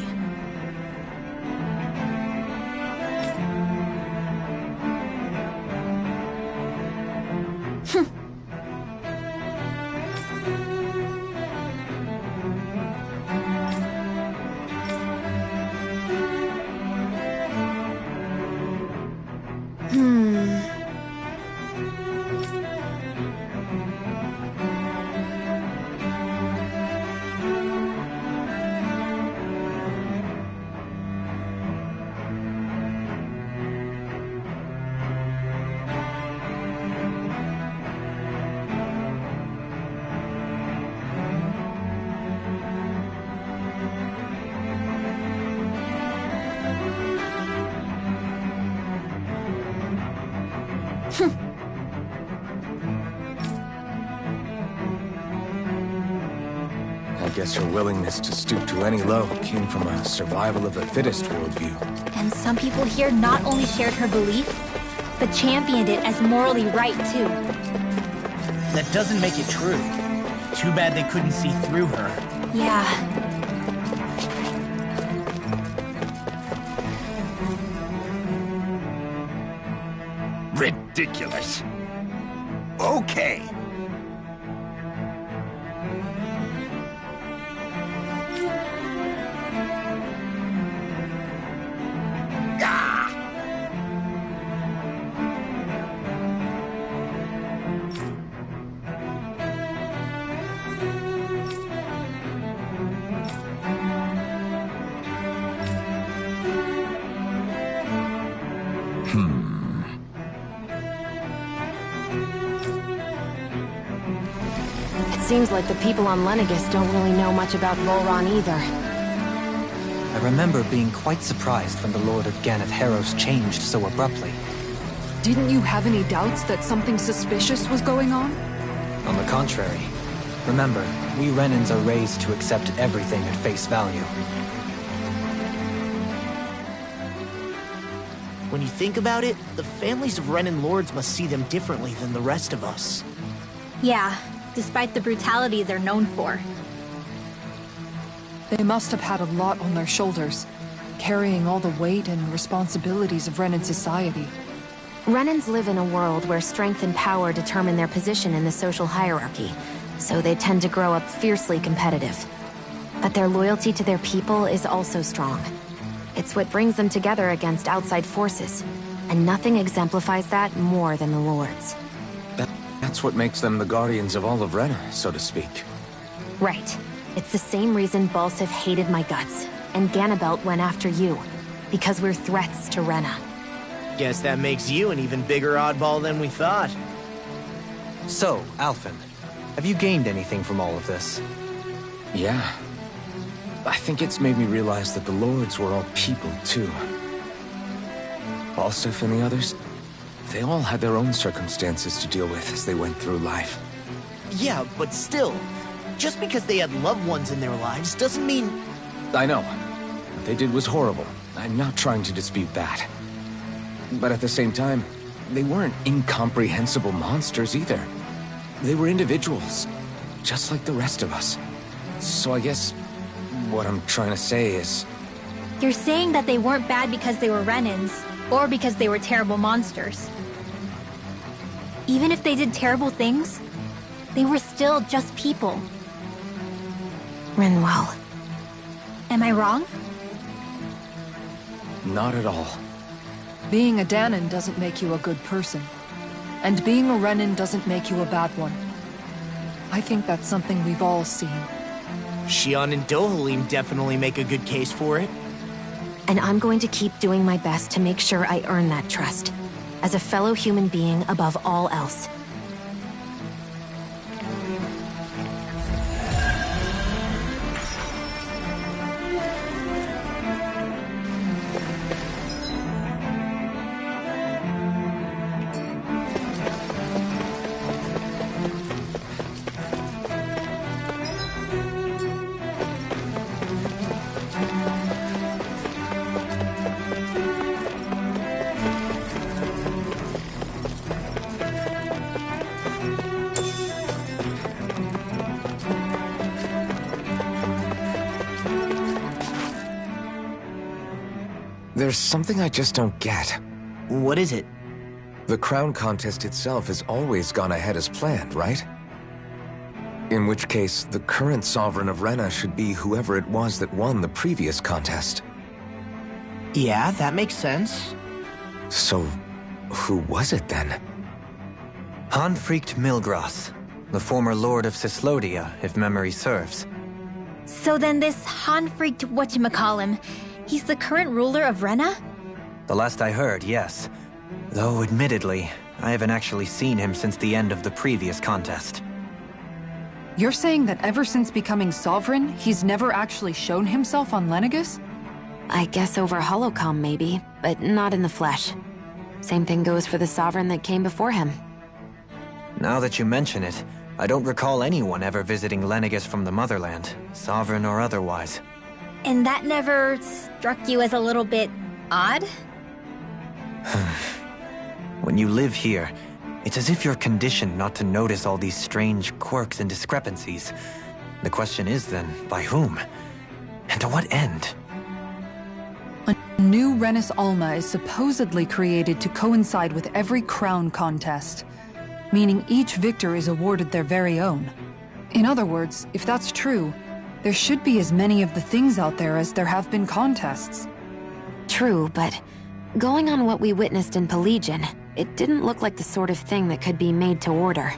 I guess her willingness to stoop to any low came from a survival of the fittest worldview. And some people here not only shared her belief, but championed it as morally right too. That doesn't make it true. Too bad they couldn't see through her. Yeah. Ridiculous. Okay. Seems like the people on Lenegis don't really know much about Volron either. I remember being quite surprised when the Lord of Ganeth Harros changed so abruptly. Didn't you have any doubts that something suspicious was going on? On the contrary. Remember, we Renans are raised to accept everything at face value. When you think about it, the families of Renan lords must see them differently than the rest of us. Yeah, despite the brutality they're known for. They must have had a lot on their shoulders, carrying all the weight and responsibilities of Renan society. Renans live in a world where strength and power determine their position in the social hierarchy, so they tend to grow up fiercely competitive. But their loyalty to their people is also strong. It's what brings them together against outside forces, and nothing exemplifies that more than the Lords. That's what makes them the guardians of all of Rena, so to speak. Right. It's the same reason Balsif hated my guts, and Ganabelt went after you, because we're threats to Rena. Guess that makes you an even bigger oddball than we thought. So, Alphen, have you gained anything from all of this? Yeah. I think it's made me realize that the Lords were all people, too. Balsif and the others, they all had their own circumstances to deal with as they went through life. Yeah, but still, just because they had loved ones in their lives doesn't mean... I know. What they did was horrible. I'm not trying to dispute that. But at the same time, they weren't incomprehensible monsters either. They were individuals, just like the rest of us. So I guess what I'm trying to say is... You're saying that they weren't bad because they were Renans, or because they were terrible monsters. Even if they did terrible things, they were still just people. Rinwell. Am I wrong? Not at all. Being a Danan doesn't make you a good person. And being a Renan doesn't make you a bad one. I think that's something we've all seen. Xion and Dohalim definitely make a good case for it. And I'm going to keep doing my best to make sure I earn that trust. As a fellow human being above all else. There's something I just don't get. What is it? The crown contest itself has always gone ahead as planned, right? In which case, the current Sovereign of Rena should be whoever it was that won the previous contest. Yeah, that makes sense. So, who was it then? Hanfrikt Milgras, the former Lord of Cislodia, if memory serves. So then this Hanfrikt whatchamacallem, he's the current ruler of Rena? The last I heard, yes. Though, admittedly, I haven't actually seen him since the end of the previous contest. You're saying that ever since becoming Sovereign, he's never actually shown himself on Lenegis? I guess over holocom maybe, but not in the flesh. Same thing goes for the Sovereign that came before him. Now that you mention it, I don't recall anyone ever visiting Lenegis from the motherland, Sovereign or otherwise. And that never struck you as a little bit odd? When you live here, it's as if you're conditioned not to notice all these strange quirks and discrepancies. The question is then, by whom? And to what end? A new Renis Alma is supposedly created to coincide with every crown contest, meaning each victor is awarded their very own. In other words, if that's true, there should be as many of the things out there as there have been contests. True, but going on what we witnessed in Pelagian, it didn't look like the sort of thing that could be made to order.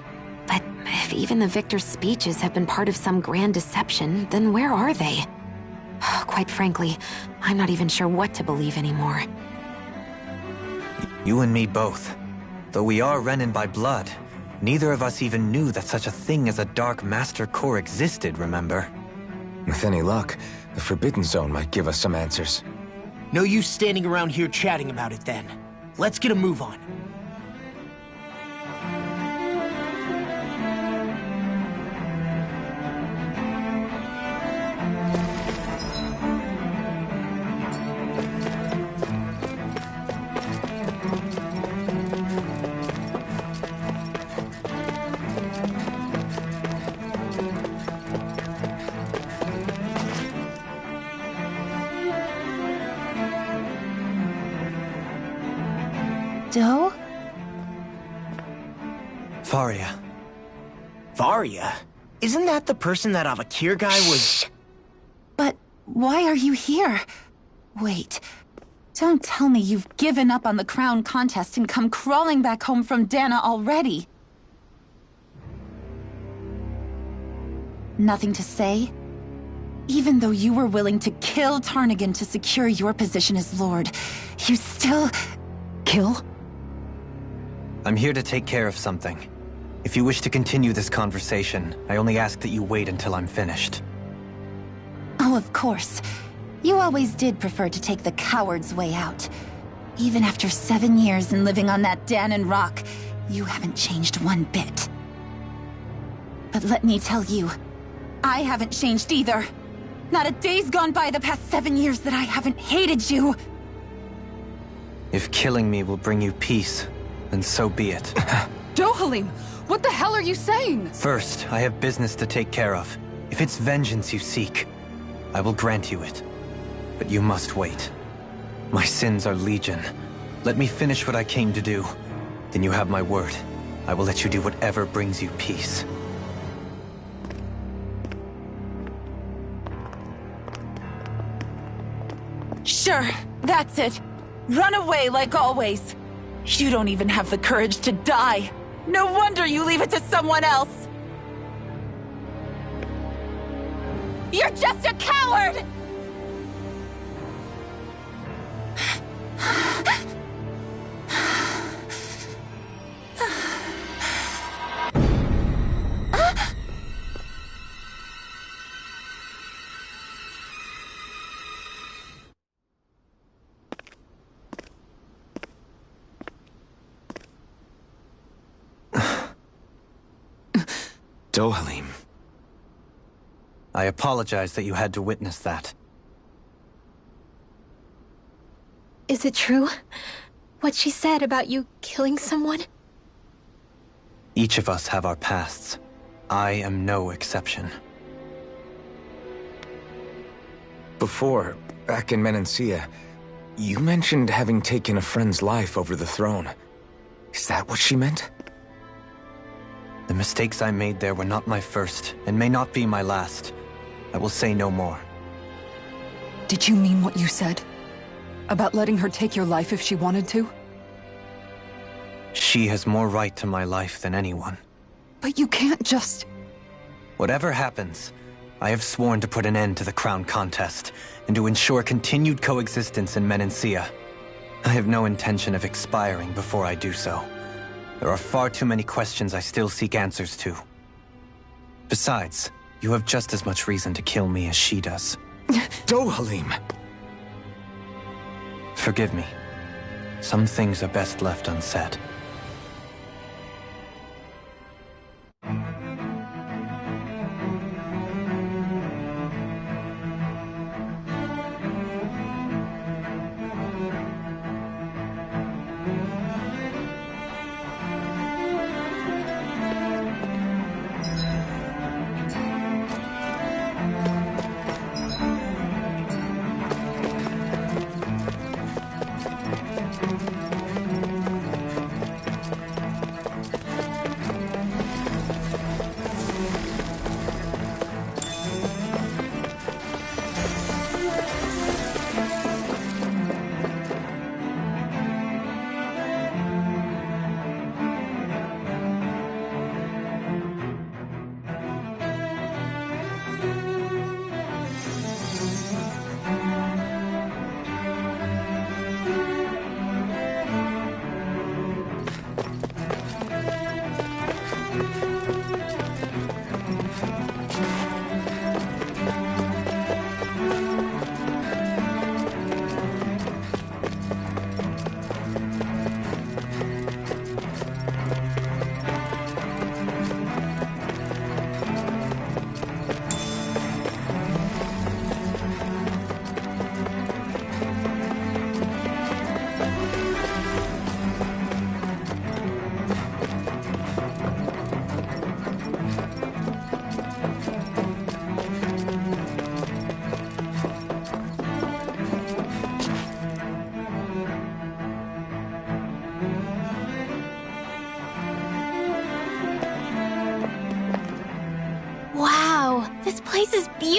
But if even the victor's speeches have been part of some grand deception, then where are they? Quite frankly, I'm not even sure what to believe anymore. You and me both. Though we are Renan by blood, Neither of us even knew that such a thing as a Dark Master Core existed, remember? With any luck, the Forbidden Zone might give us some answers. No use standing around here chatting about it then. Let's get a move on. Doe? Faria. Varia? Isn't that the person that Avakir guy was... But why are you here? Wait. Don't tell me you've given up on the crown contest and come crawling back home from Dana already. Nothing to say? Even though you were willing to kill Tarnigan to secure your position as Lord, you still... Kill? I'm here to take care of something. If you wish to continue this conversation, I only ask that you wait until I'm finished. Oh, of course. You always did prefer to take the coward's way out. Even after 7 years and living on that Danon rock, you haven't changed one bit. But let me tell you, I haven't changed either. Not a day's gone by the past 7 years that I haven't hated you. If killing me will bring you peace, then so be it. Dohalim, what the hell are you saying? First, I have business to take care of. If it's vengeance you seek, I will grant you it. But you must wait. My sins are legion. Let me finish what I came to do. Then you have my word. I will let you do whatever brings you peace. Sure, that's it. Run away like always. You don't even have the courage to die. No wonder you leave it to someone else. You're just a coward! Dohalim. I apologize that you had to witness that. Is it true? What she said about you killing someone? Each of us have our pasts. I am no exception. Before, back in Menancia, you mentioned having taken a friend's life over the throne. Is that what she meant? The mistakes I made there were not my first, and may not be my last. I will say no more. Did you mean what you said? About letting her take your life if she wanted to? She has more right to my life than anyone. But you can't just... Whatever happens, I have sworn to put an end to the crown contest, and to ensure continued coexistence in Menancia. I have no intention of expiring before I do so. There are far too many questions I still seek answers to. Besides, you have just as much reason to kill me as she does. Dohalim! Forgive me. Some things are best left unsaid.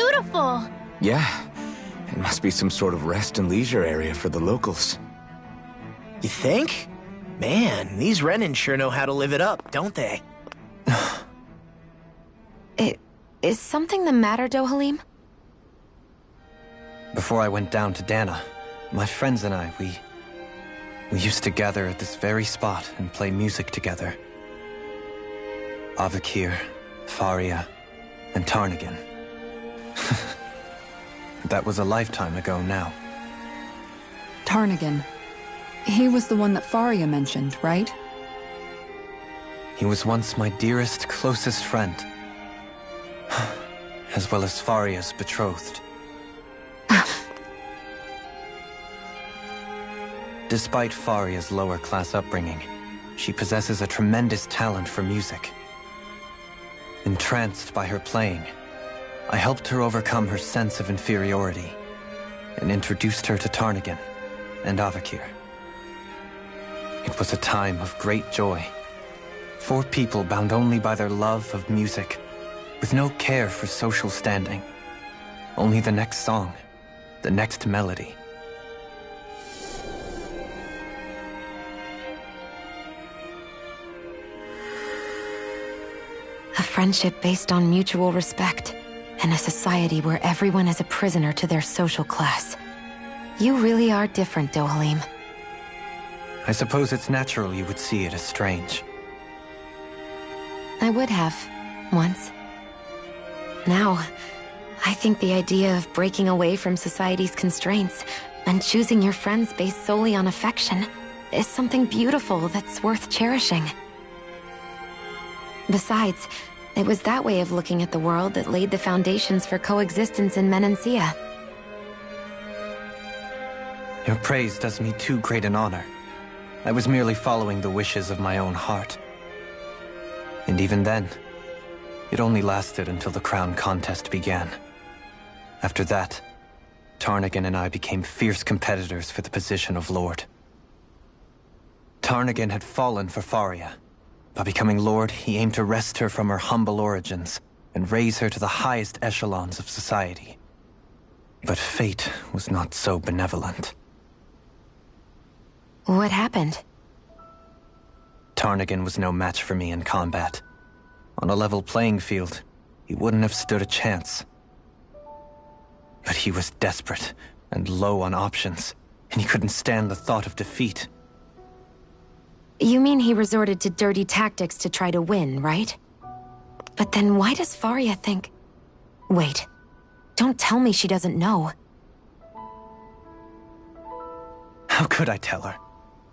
beautiful! Yeah, it must be some sort of rest and leisure area for the locals. You think? Man, these Renin sure know how to live it up, don't they? Is something the matter, Dohalim? Before I went down to Dana, my friends and I, we used to gather at this very spot and play music together. Avakir, Faria, and Tarnagan. That was a lifetime ago now. Tarnagan. He was the one that Faria mentioned, right? He was once my dearest, closest friend. As well as Faria's betrothed. Despite Faria's lower-class upbringing, she possesses a tremendous talent for music. Entranced by her playing, I helped her overcome her sense of inferiority and introduced her to Tarnagan and Avakir. It was a time of great joy. 4 people bound only by their love of music, with no care for social standing. Only the next song, the next melody. A friendship based on mutual respect, and a society where everyone is a prisoner to their social class. You really are different, Dohalim. I suppose it's natural you would see it as strange. I would have, once. Now, I think the idea of breaking away from society's constraints and choosing your friends based solely on affection is something beautiful that's worth cherishing. Besides, it was that way of looking at the world that laid the foundations for coexistence in Menancia. Your praise does me too great an honor. I was merely following the wishes of my own heart. And even then, it only lasted until the crown contest began. After that, Tarnagan and I became fierce competitors for the position of Lord. Tarnagan had fallen for Faria. By becoming Lord, he aimed to wrest her from her humble origins and raise her to the highest echelons of society. But fate was not so benevolent. What happened? Tarnagan was no match for me in combat. On a level playing field, he wouldn't have stood a chance. But he was desperate and low on options, and he couldn't stand the thought of defeat. You mean he resorted to dirty tactics to try to win, right? But then why does Faria think... Wait, don't tell me she doesn't know. How could I tell her?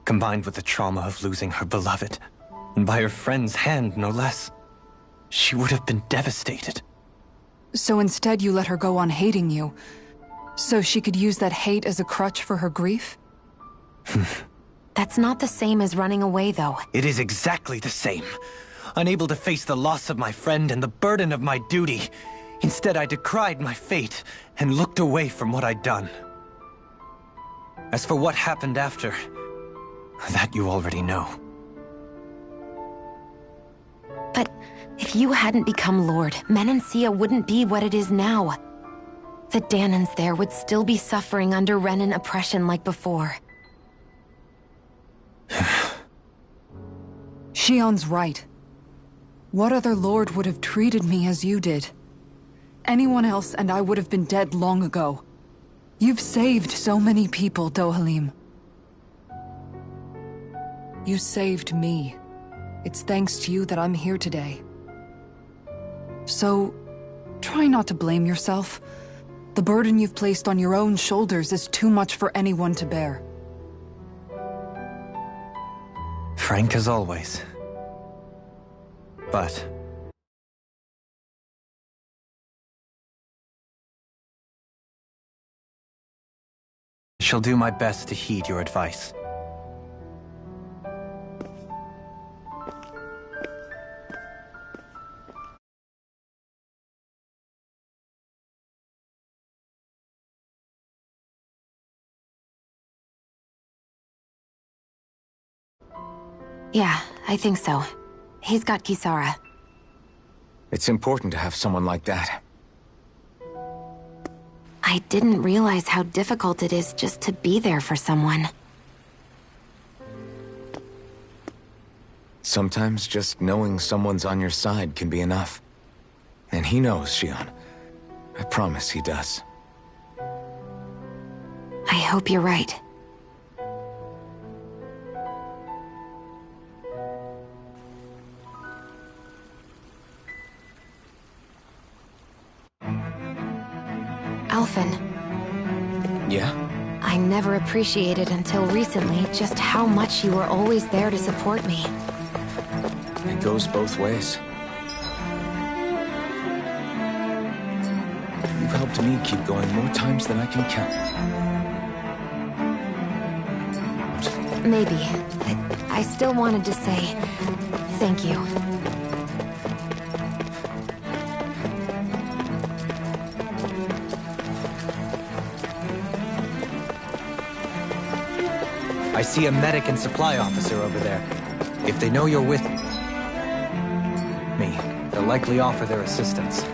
Combined with the trauma of losing her beloved, and by her friend's hand, no less. She would have been devastated. So instead you let her go on hating you, so she could use that hate as a crutch for her grief? That's not the same as running away, though. It is exactly the same. Unable to face the loss of my friend and the burden of my duty, instead I decried my fate and looked away from what I'd done. As for what happened after, that you already know. But if you hadn't become Lord, Menancia wouldn't be what it is now. The Danans there would still be suffering under Renin oppression like before. Shion's right. What other lord would have treated me as you did? Anyone else and I would have been dead long ago. You've saved so many people, Dohalim. You saved me. It's thanks to you that I'm here today. So, try not to blame yourself. The burden you've placed on your own shoulders is too much for anyone to bear. Frank as always. But... I shall do my best to heed your advice. Yeah, I think so. He's got Kisara. It's important to have someone like that. I didn't realize how difficult it is just to be there for someone. Sometimes just knowing someone's on your side can be enough. And he knows, Shion. I promise he does. I hope you're right. Alphen. Yeah? I never appreciated until recently just how much you were always there to support me. It goes both ways. You've helped me keep going more times than I can count. Maybe, but I still wanted to say thank you. I see a medic and supply officer over there. If they know you're with me, they'll likely offer their assistance.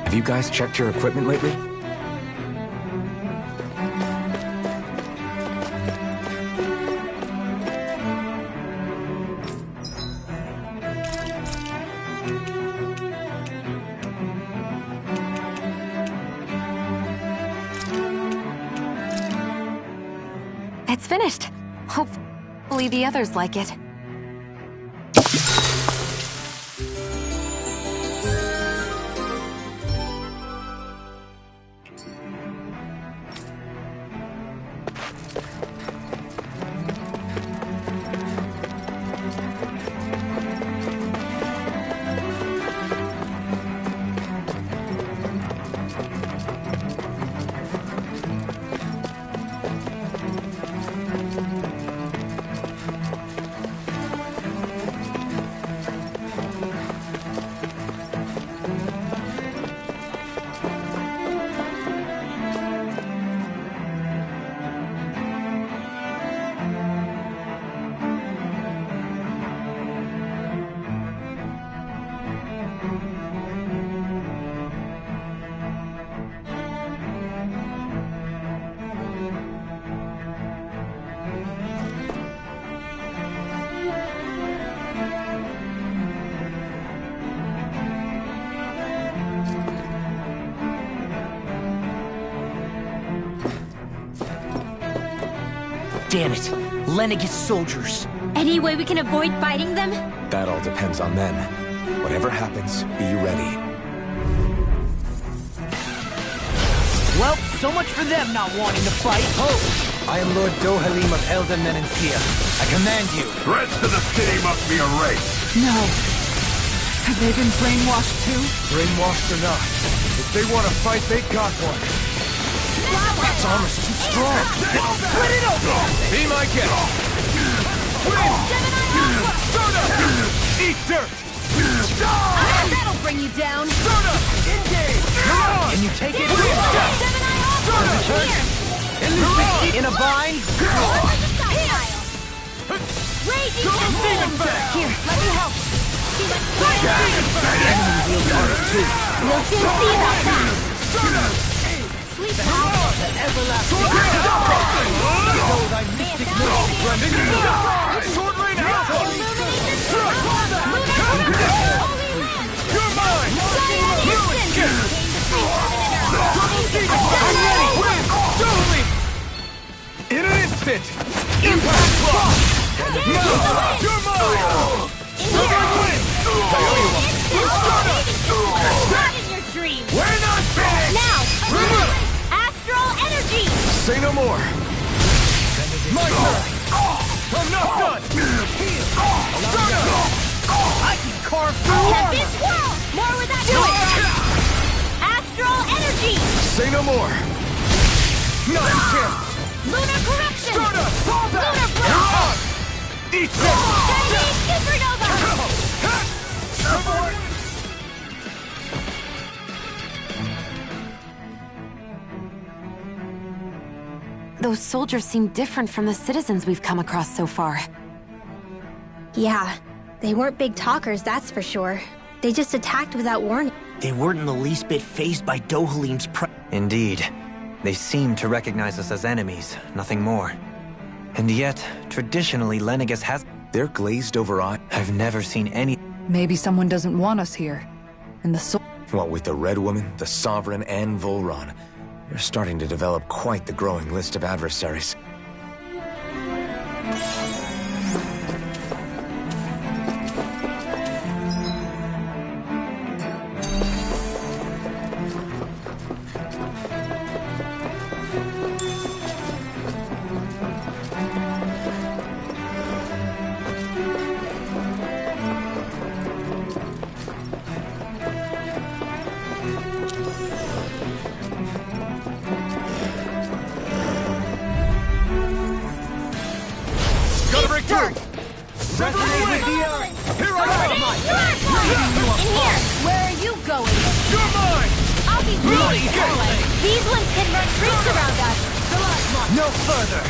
Have you guys checked your equipment lately? It's finished. Hopefully the others like it. Damn it. Lenegis soldiers. Any way we can avoid fighting them? That all depends on them. Whatever happens, be ready. Well, so much for them not wanting to fight. Ho! I am Lord Dohalim of Elden Menancia. I command you. The rest of the city must be erased. No. Have they been brainwashed too? Brainwashed or not, if they want to fight, they got one. That armor's too strong. Split it open! Be my guest. Win! Soda! Eat dirt! That'll bring you down. Soda! Engage! Can you take it? In a bind? Raging Here, let me help. We'll soon see about that. Sleep now. The everlasting Sword rain out! You're mine! I'm ready! Totally! In an instant! Impact block! You're mine! Not in your dreams. We're not finished! Now, astral energy. Say no more! My turn! I'm not done! I can carve through Can armor! this world more with that noise. Astral energy. Say no more! Not a chance! Lunar corruption. Stardust! Fall back! Lunar You're blast. on! Eat this! Chinese supernova. Those soldiers seem different from the citizens we've come across so far. Yeah, they weren't big talkers, that's for sure. They just attacked without warning. They weren't in the least bit fazed by Dohalim's Indeed. They seem to recognize us as enemies, nothing more. And yet, traditionally, Lenegis has... Their glazed over eye. I've never seen any... Maybe someone doesn't want us here. And the What with the Red Woman, the Sovereign, and Volron, you're starting to develop quite the growing list of adversaries. Where are you going? You're mine! I'll be ready. These ones can run troops around us. No further!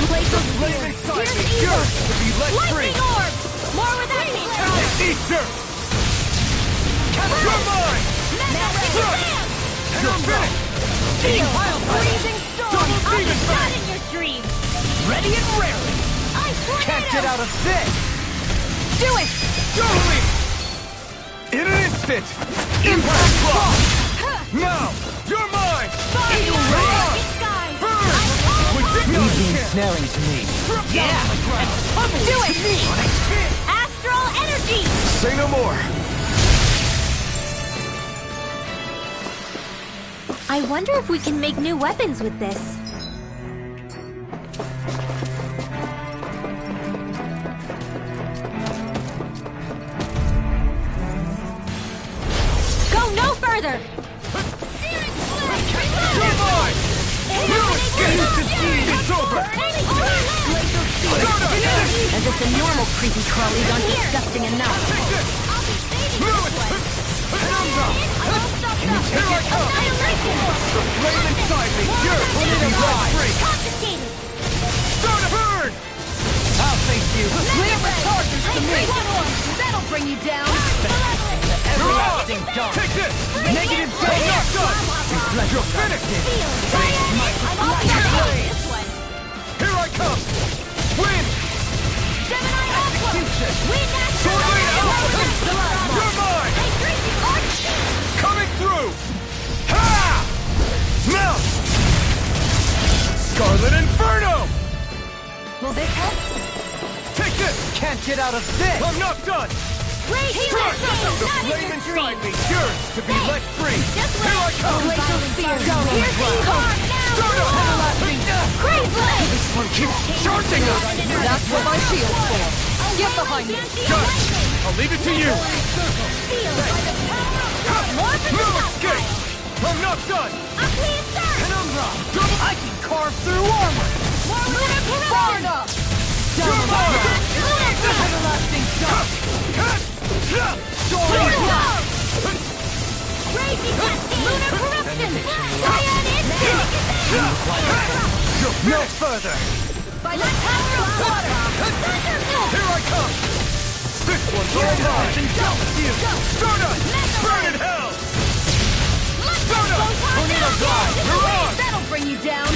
Glacial Flame spear. inside Here's me! evil. Yours to be let free! Lightning orb. More with that nature. Eat dirt! You're mine! You're finished! Feel freezing storm. Double I'll be demon shot fang. in your dreams. ready and raring! Ice tornado. Can't get out of this! Do it. Totally! In an instant! Impact block! Now! You're mine! Eagle Ray. Skies. Ridiculous! Snaring to me. Do it. Astral energy. Say no more! I wonder if we can make new weapons with this. Go no further. You're mine! It's over! As if the normal creepy crawlies aren't disgusting enough. Here I come! The flame inside me! You're putting it right free! Confiscated. Start to burn! I'll face you. Leave the charges to me. That'll bring you down. Everlasting dark. Take this! Negative I'm day. not done! You're finished! Here I come! Win! Execution. Sword Blade Alpha! You're mine! Coming through! Ha! Now! Scarlet Scarlet Inferno! Will this help? Take this! Can't get out of this! I'm not done! Rage The flame inside me yearns to be let free! Here I come! Glacial Spear! Down on the ground! Crazy Blade! This one keeps charging us! That's what my shield's for. Get behind me. Got it! I'll leave it to you! No escape! I'm not done! Penumbra! I can carve through armor! Far enough! You're mine! Everlasting shot! No further! By the power of water! Here I come! This one's all mine! Stardust! Burn in hell! Stardust! Tornado Drive! You're on! That'll bring you down!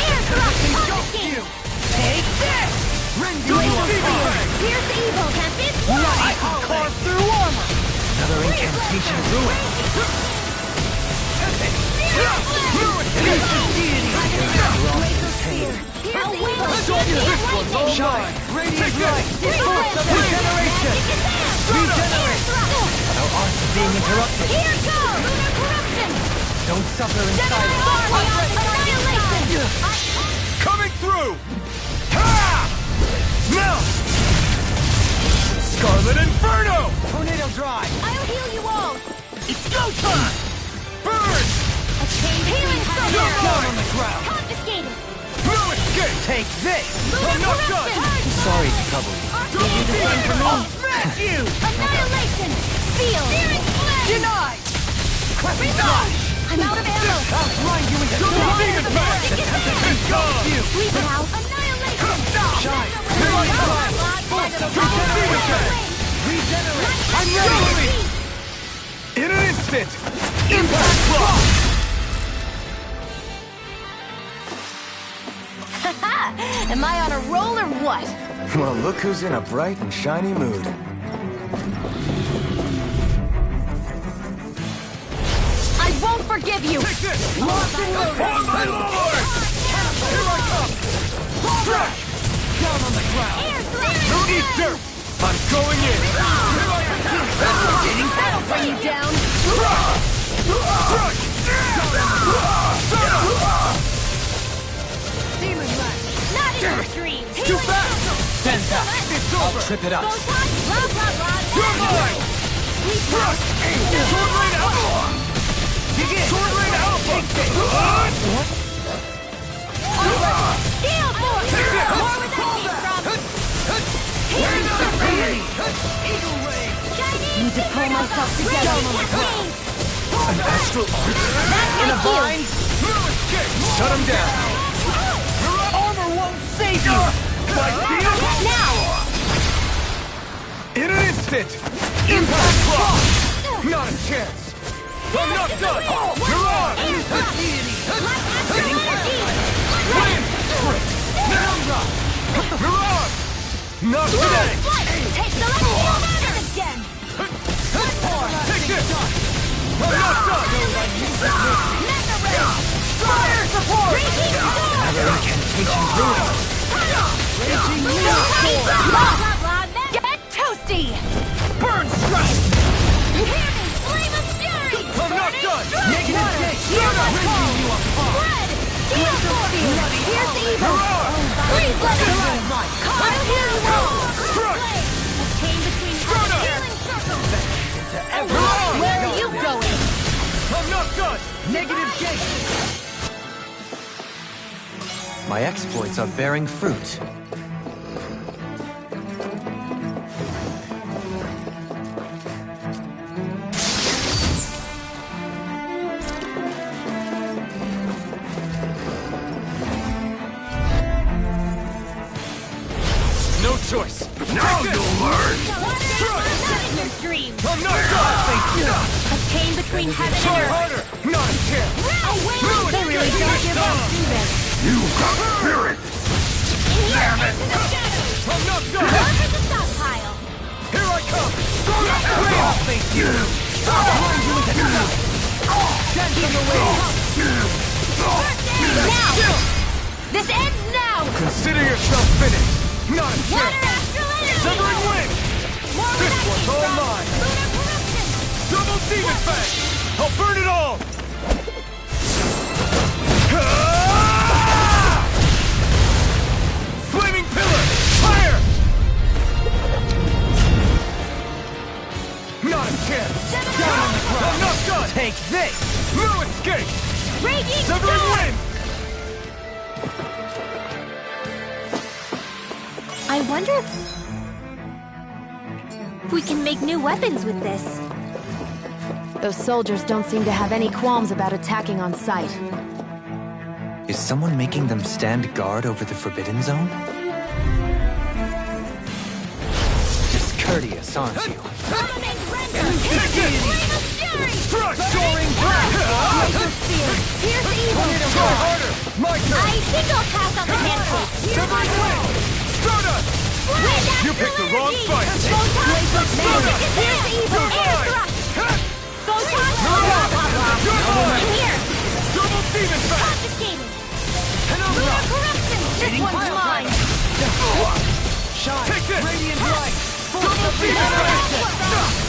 Everything jumps you! Take this! Rend you apart! Here's the evil tempest! I can carve through armor! Another incantation ruined! Shine! Radiant light! Force of regeneration! Regenerate! Our arts are being interrupted! Here goes! Lunar corruption! Don't suffer in silence! Annihilation! Coming through! Ha! Melt! Scarlet Inferno! Tornado Drive! I'll heal you all! It's go time! Burn! A chain healing from You're here! down on the ground! Confiscated! No escape! Take this! I'm not done! Sorry to trouble you. Don't be defend for me! I'll smack you! Annihilation! Seal! Searing flame! Denied! Reload! I'm out of ammo! I'll grind you into demon back! The tempest is gone! Leave it out! Annihilation! Shine! Here I come! Force of regeneration! Regenerate! I'm ready! In an instant! Impact block! Am I on a roll or what? Well, look who's in a bright and shiny mood. I won't forgive you! Take this! Locked and loaded! For my lord! Here I come! Trash! Down on the ground! No need dirt! I'm going in! Here I am! That'll bring you down! Crush! Demon Lash! Not in your dreams! Too fast! Stand back! It's over! Trip it up. Blah, blah, blah, You're mine! Crush! Sword Rain Alpha! Begin! Sword Rain Alpha! Steel Force! More where that came from! Here's the rain! Eagle Ray! Need to pull myself together! An astral arch? In a bind? No escape! Shut him down! Armor won't save you! My shield? Now! In an instant! Impact block! Not a chance! I'm not done! You're on! Wind! Penumbra! You're on! Not today! Take the left heel again! Take this! I'm not done! Mega Ray! Fire support! Another incantation ruined. Raging Blah, blah, blah! Get toasty! Burn strike! Hear me! Flame of fury! I'm not done! Negative Gate! Hear my call! Raging you apart! Spread! Steel Force! Here's the evil! Freeze Blade! I'll heal you all! Struck! A chain between Stardust! healing circles! Everyone! Where are you going? I'm not done! Negative gate! My exploits are bearing fruit. No choice! Now you'll learn! Not in your dreams! I'm not done! Thank you! A chain between heaven Try and earth! harder! Not a chance! They really don't give up, do they? You've got spirit! Damn it! The shadows! I'm not done! Run for the stockpile! Here I come! Thank you! Grind you into dust! Stand in the way! Now! This ends now! Consider yourself finished! Not a Water chance! astral energy! Severing wind! More This where that one's came all from. mine! Lunar corruption! Double demon fang! I'll burn it all! Flaming pillar! Fire! Not a chance! Down on the ground! I'm not done! Take this! No escape! Raging Severing storm! wind! I wonder if we can make new weapons with this. Those soldiers don't seem to have any qualms about attacking on sight. Is someone making them stand guard over the Forbidden Zone? Discourteous, aren't you? Summoning render! Flame of fury! Struck! Soaring blast! Laser spear! Pierce evil! Try harder! My turn! I think I'll pass on the handshake! Severing wind! Stardust! Wind You picked the wrong energy! fight! Laser Stardust! Pierce evil! You're Air mine! thrust! Photon! You're Blah, mine! blah, blah. You're mine! In here! Double demon fang! Confiscated! Lunar corruption! This one's mine! Shine! Take this! Radiant light! Double demon fang!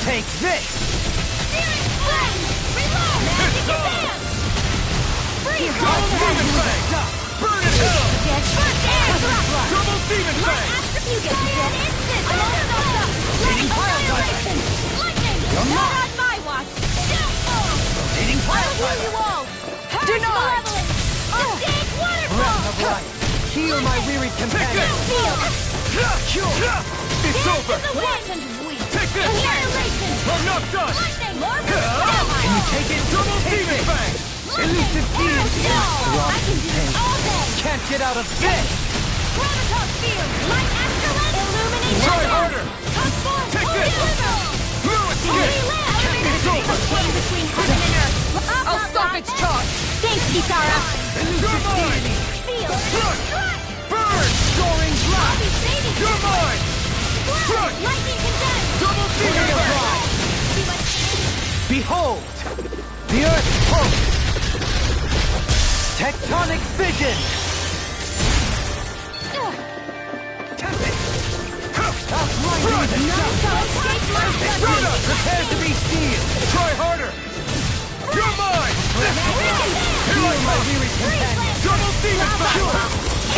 Take this! Spirit flame! Reload! Magic advance! Freeze! Double demon fang! Burn it hell! Get first air thrust! Double demon fang! You get dead instant! Annihilation! Lightning! Not on my watch! Downfall! I'll heal you all! Denied! Sustained waterfall! Heal my wearied companion! It's over! Take this! Annihilation! I'm not done! Lightning! Can you take it? Double demon fang! Elusive beam! I can do this all day! Can't get out of this! Graviton field! Light astral illuminate! Try harder! Come forth! Take this! No escape! It's over! Flame between heaven and earth! I'll stop its charge! Thanks, Kisara! You're mine! Field! Struck! Burn! Soaring blast! I'll be saving you! You're mine! Struck! Lightning condensed! Double demon fang! Behold! The Earth's pulse! Tectonic vision! Prepare to be sealed! Try harder! You're mine! Here I come! Double demon fang!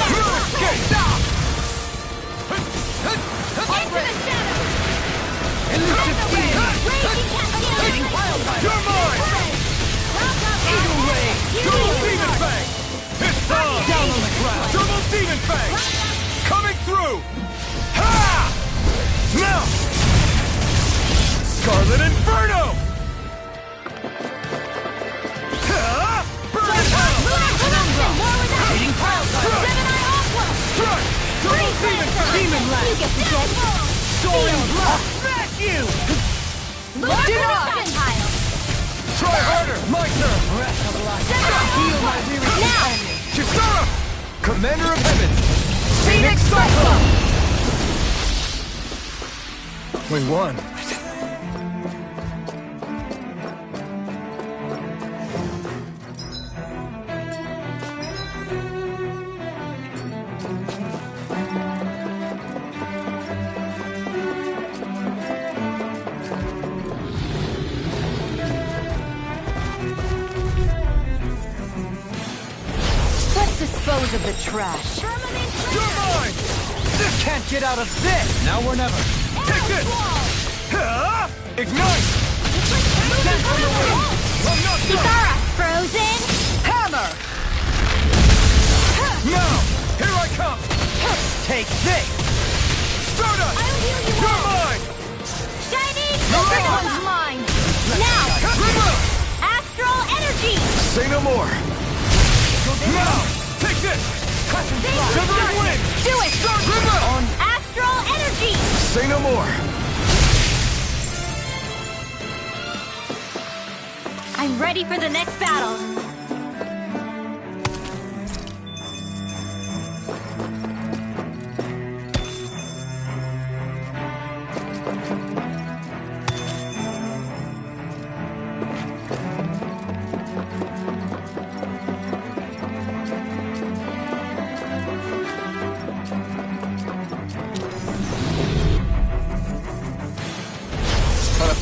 No escape! Into the shadows! Elusive beam! Raging cascade! You're mine! Eagle ray! Double demon fang! It's on! Down on the ground! Double demon fang! Coming through! Ha! Now! Scarlet Inferno! Ha! Burn it hell! Hitting pile driver! Strike! Double demon fang! Demon You lash! get the dead! Soaring blast! Smash you! Corruption pile! Try harder! My turn! Heal my weary companion! Kisara! Commander of Heaven! Phoenix Cyclone! We won. Let's dispose of the trash. You're mine! Can't get out of this! Now or never! Take this! Ha! Ignite! I'm not done! Kisara! Frozen! Hammer! Now! Here I come! Take this! Stardust! I'll heal you You're all! mine! Shining You're supernova! on. Mine! Now! River! Astral energy! Say no more! Now! Take this! Severing wind! Do it! River! Astral energy! Say no more! I'm ready for the next battle!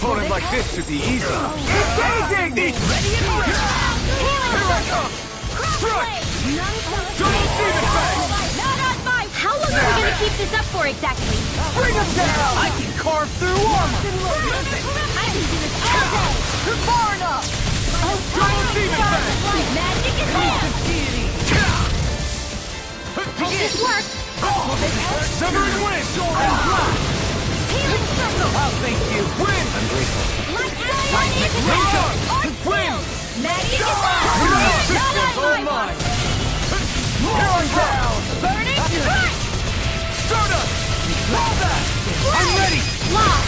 opponent like this should be easy. Engaging! Ready and ready! Here I come! Strike! Double demon fang! Not on my... How long are we gonna keep this up for exactly? Bring him down! I can carve through armor! I can do this all day! You're far enough! Double demon fang! Magic is here! Does this work? Severing wind! Healing circle! I'll thank you! Wind! I'm grateful. Lightning is Wind! Magic is on! Not on my... Going down! Burning strike! Stardust! Roll back! I'm ready! Lock!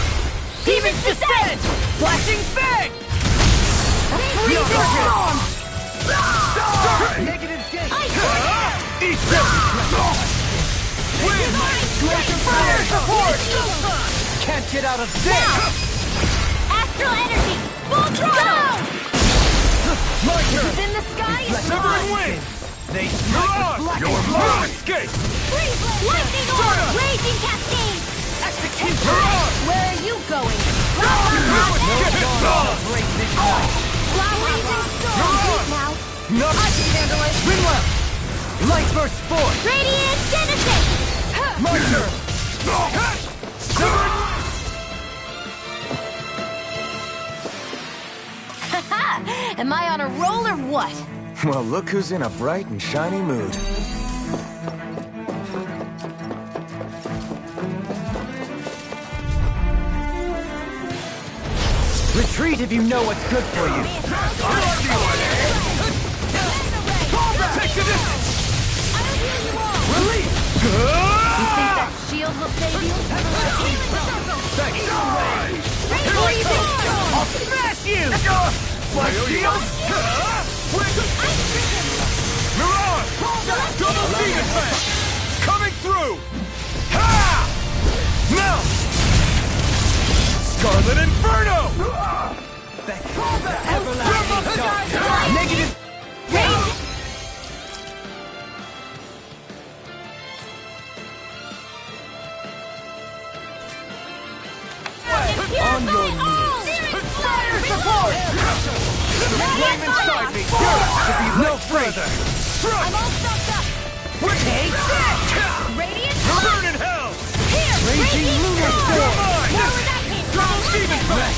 Demon's descent! Flashing fang! Freezing storm! Negative gate! Eat this! Wind! Fire support! Can't get out of this! Astral energy! Full throttle! My turn! In the sky is Severing wind! They Mirage! Your move! Escape! freeze! Lightning orb! Raging cascade! Execute! Mirage! Where are you going? Flowers and storms now! Nothing! I can handle it! Wind left! Light burst forth! Radiant Genesis! My turn! Severing Am I on a roll or what? Well, look who's in a bright and shiny mood. Retreat if you know what's good for you. Take the distance! I'll heal you all! Release! You think that shield will save you? Freezing storm! I'll smash you! My shield! Mirage! Double demon fang! Coming through! Ha! Now! Scarlet Inferno! Everlasting dark! Negative! On your knees! Fire support! Flame inside me! To be no further! Strike! I'm all stuffed up! Take that! Radiant Burn in hell! Here! Raging Lunar Storm! Where was that hit? Double demon fang!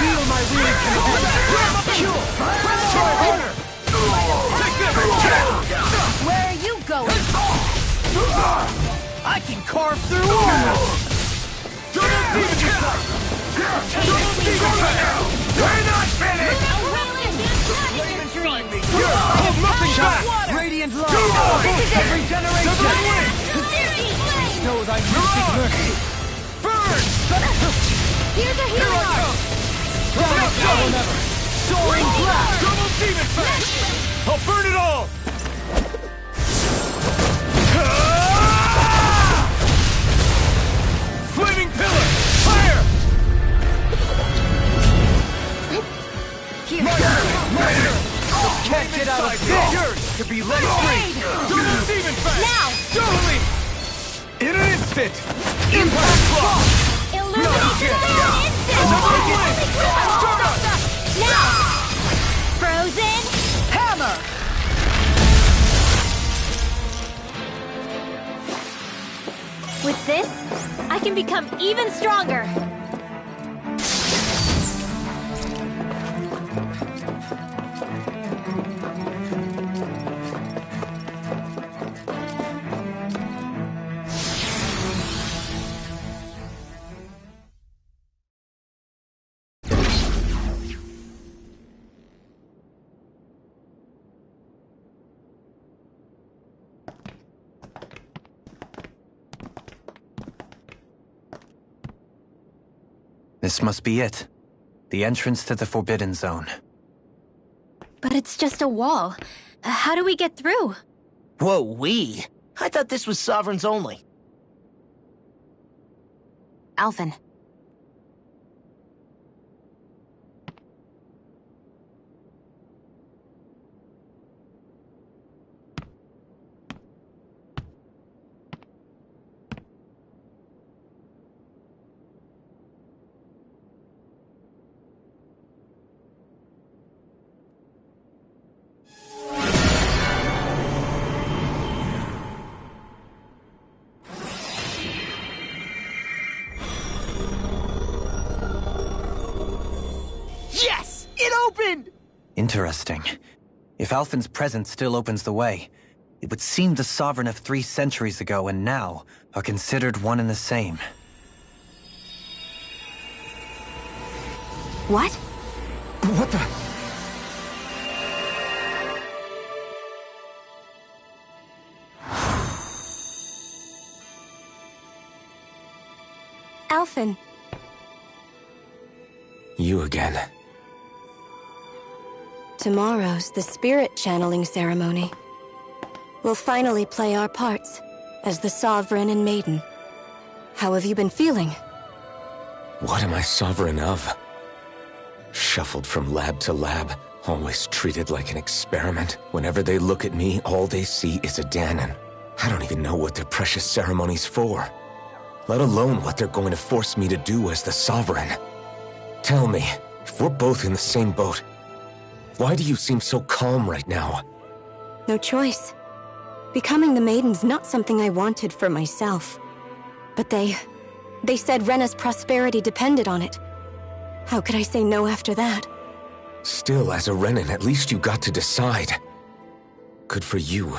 Feel my weird Cure! Try harder! Take this! Where are you going? I can carve through armor! Double demon fang! Double demon fang! We're not finished! Hold nothing back! Radiant love! Every generation! Severing wind! Know thy mystic mercy! Burn! Here's a Here healing I arm! come! Stronger than ever! Soaring blast! Double demon fang! I'll burn it all! Flaming pillar! Fire! Here! My turn! Can't get out of Inside this! yours to be let free! Double demon fang! Now! Totally! In an instant! Impact block! Illumination Yeah. instant! Double wind! Stardust! Now! Frozen hammer! With this, I can become even stronger! This must be it. The entrance to the Forbidden Zone. But it's just a wall. How do we get through? Whoa, we? I thought this was Sovereigns only. Alphen. opened! Interesting. If Alphen's presence still opens the way, it would seem the Sovereign of 3 centuries ago and now are considered one and the same. What? What the? Alphen. You again. Tomorrow's the spirit channeling ceremony. We'll finally play our parts as the Sovereign and Maiden. How have you been feeling? What am I sovereign of? Shuffled from lab to lab, always treated like an experiment. Whenever they look at me, all they see is a Dahnan. I don't even know what their precious ceremony's for. Let alone what they're going to force me to do as the Sovereign. Tell me, if we're both in the same boat, why do you seem so calm right now? No choice. Becoming the Maiden's not something I wanted for myself. But they said Rena's prosperity depended on it. How could I say no after that? Still, as a Renan, at least you got to decide. Good for you.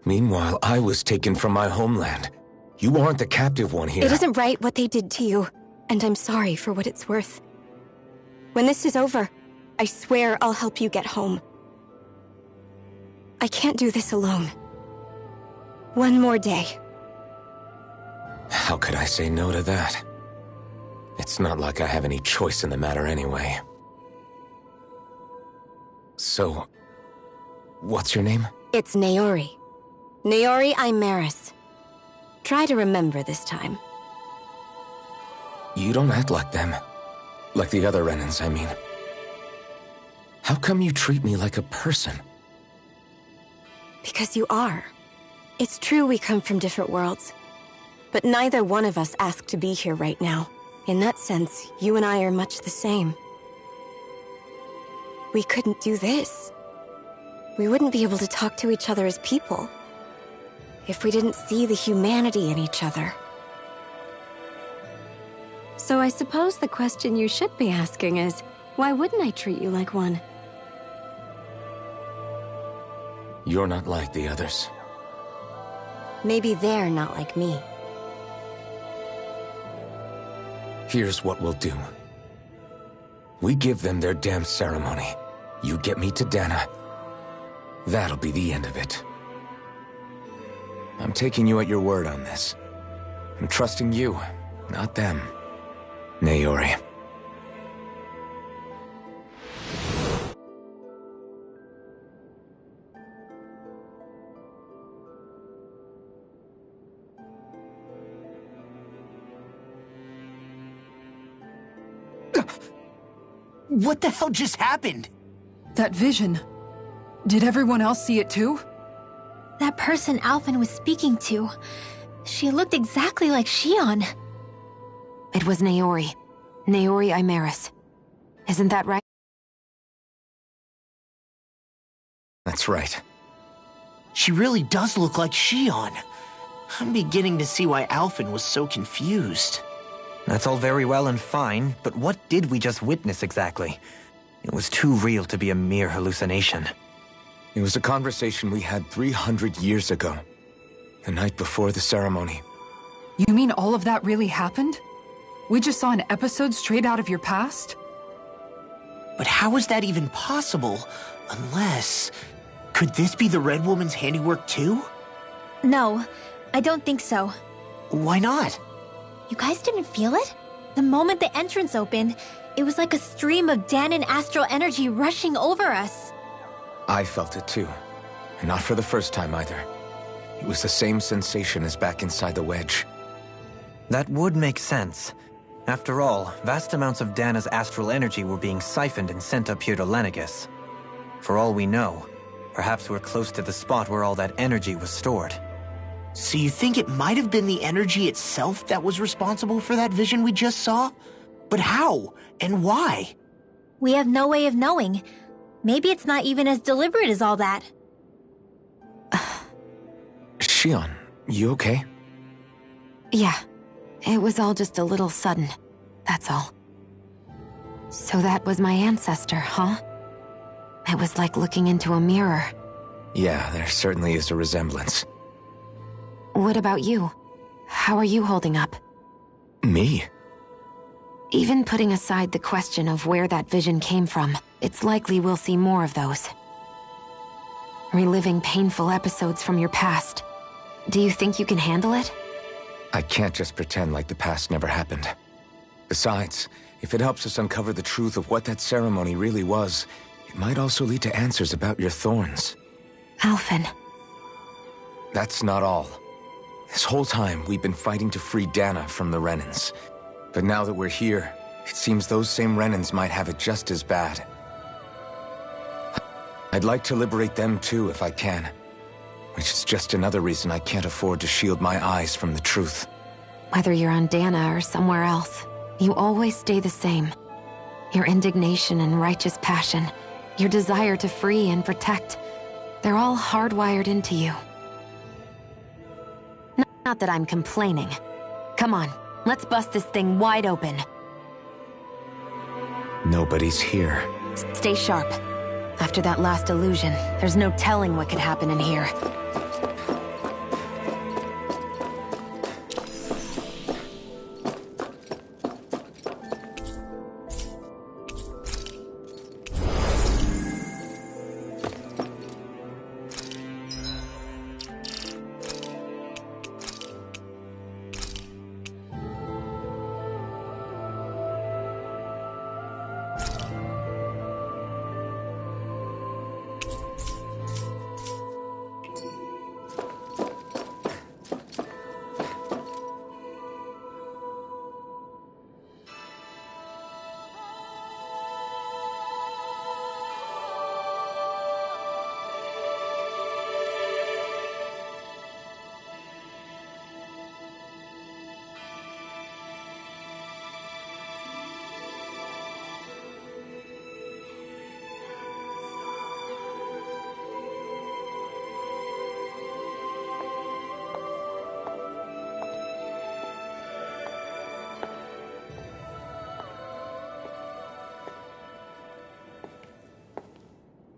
Meanwhile, I was taken from my homeland. You aren't the captive one here. It isn't right what they did to you, and I'm sorry for what it's worth. When this is over, I swear I'll help you get home. I can't do this alone. One more day. How could I say no to that? It's not like I have any choice in the matter anyway. So, what's your name? It's Naori. Naori Imaris. Try to remember this time. You don't act like them. Like the other Renans, I mean. How come you treat me like a person? Because you are. It's true we come from different worlds. But neither one of us asked to be here right now. In that sense, you and I are much the same. We couldn't do this. We wouldn't be able to talk to each other as people if we didn't see the humanity in each other. So I suppose the question you should be asking is, why wouldn't I treat you like one? You're not like the others. Maybe they're not like me. Here's what we'll do. We give them their damn ceremony. You get me to Dana. That'll be the end of it. I'm taking you at your word on this. I'm trusting you, not them. Naori. What the hell just happened? That vision. Did everyone else see it too? That person Alphen was speaking to, she looked exactly like Shion. It was Naori. Naori Imaris. Isn't that right? That's right. She really does look like Shion. I'm beginning to see why Alphen was so confused. That's all very well and fine, but what did we just witness exactly? It was too real to be a mere hallucination. It was a conversation we had 300 years ago. The night before the ceremony. You mean all of that really happened? We just saw an episode straight out of your past? But how is that even possible? Unless... Could this be the Red Woman's handiwork too? No, I don't think so. Why not? You guys didn't feel it? The moment the entrance opened, it was like a stream of Dahnan astral energy rushing over us. I felt it too. And not for the first time either. It was the same sensation as back inside the wedge. That would make sense. After all, vast amounts of Dana's astral energy were being siphoned and sent up here to Lenegus. For all we know, perhaps we're close to the spot where all that energy was stored. So you think it might have been the energy itself that was responsible for that vision we just saw? But how? And why? We have no way of knowing. Maybe it's not even as deliberate as all that. Shion, you okay? Yeah. It was all just a little sudden. That's all. So that was my ancestor, huh? It was like looking into a mirror. Yeah, there certainly is a resemblance. What about you? How are you holding up? Me? Even putting aside the question of where that vision came from, it's likely we'll see more of those. Reliving painful episodes from your past. Do you think you can handle it? I can't just pretend like the past never happened. Besides, if it helps us uncover the truth of what that ceremony really was, it might also lead to answers about your thorns. Alphen. That's not all. This whole time, we've been fighting to free Dana from the Renans. But now that we're here, it seems those same Renans might have it just as bad. I'd like to liberate them too, if I can. Which is just another reason I can't afford to shield my eyes from the truth. Whether you're on Dana or somewhere else, you always stay the same. Your indignation and righteous passion, your desire to free and protect, they're all hardwired into you. Not that I'm complaining. Come on, let's bust this thing wide open. Nobody's here. Stay sharp. After that last illusion, there's no telling what could happen in here.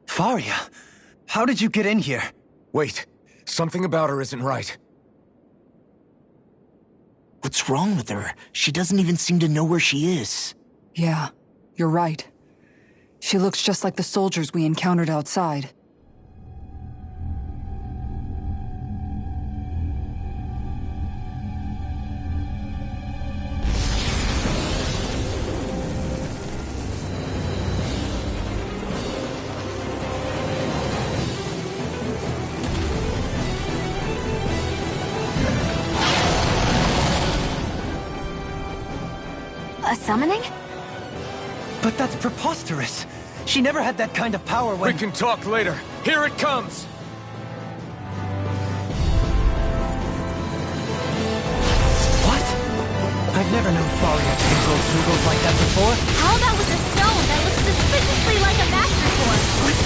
Faria, how did you get in here? Wait, something about her isn't right. What's wrong with her? She doesn't even seem to know where she is. Yeah, you're right. She looks just like the soldiers we encountered outside. A summoning? But that's preposterous. She never had that kind of power when— We can talk later. Here it comes! What? I've never known Faria to control Sugos like that before. How that was a stone that looks suspiciously like a master sword? What?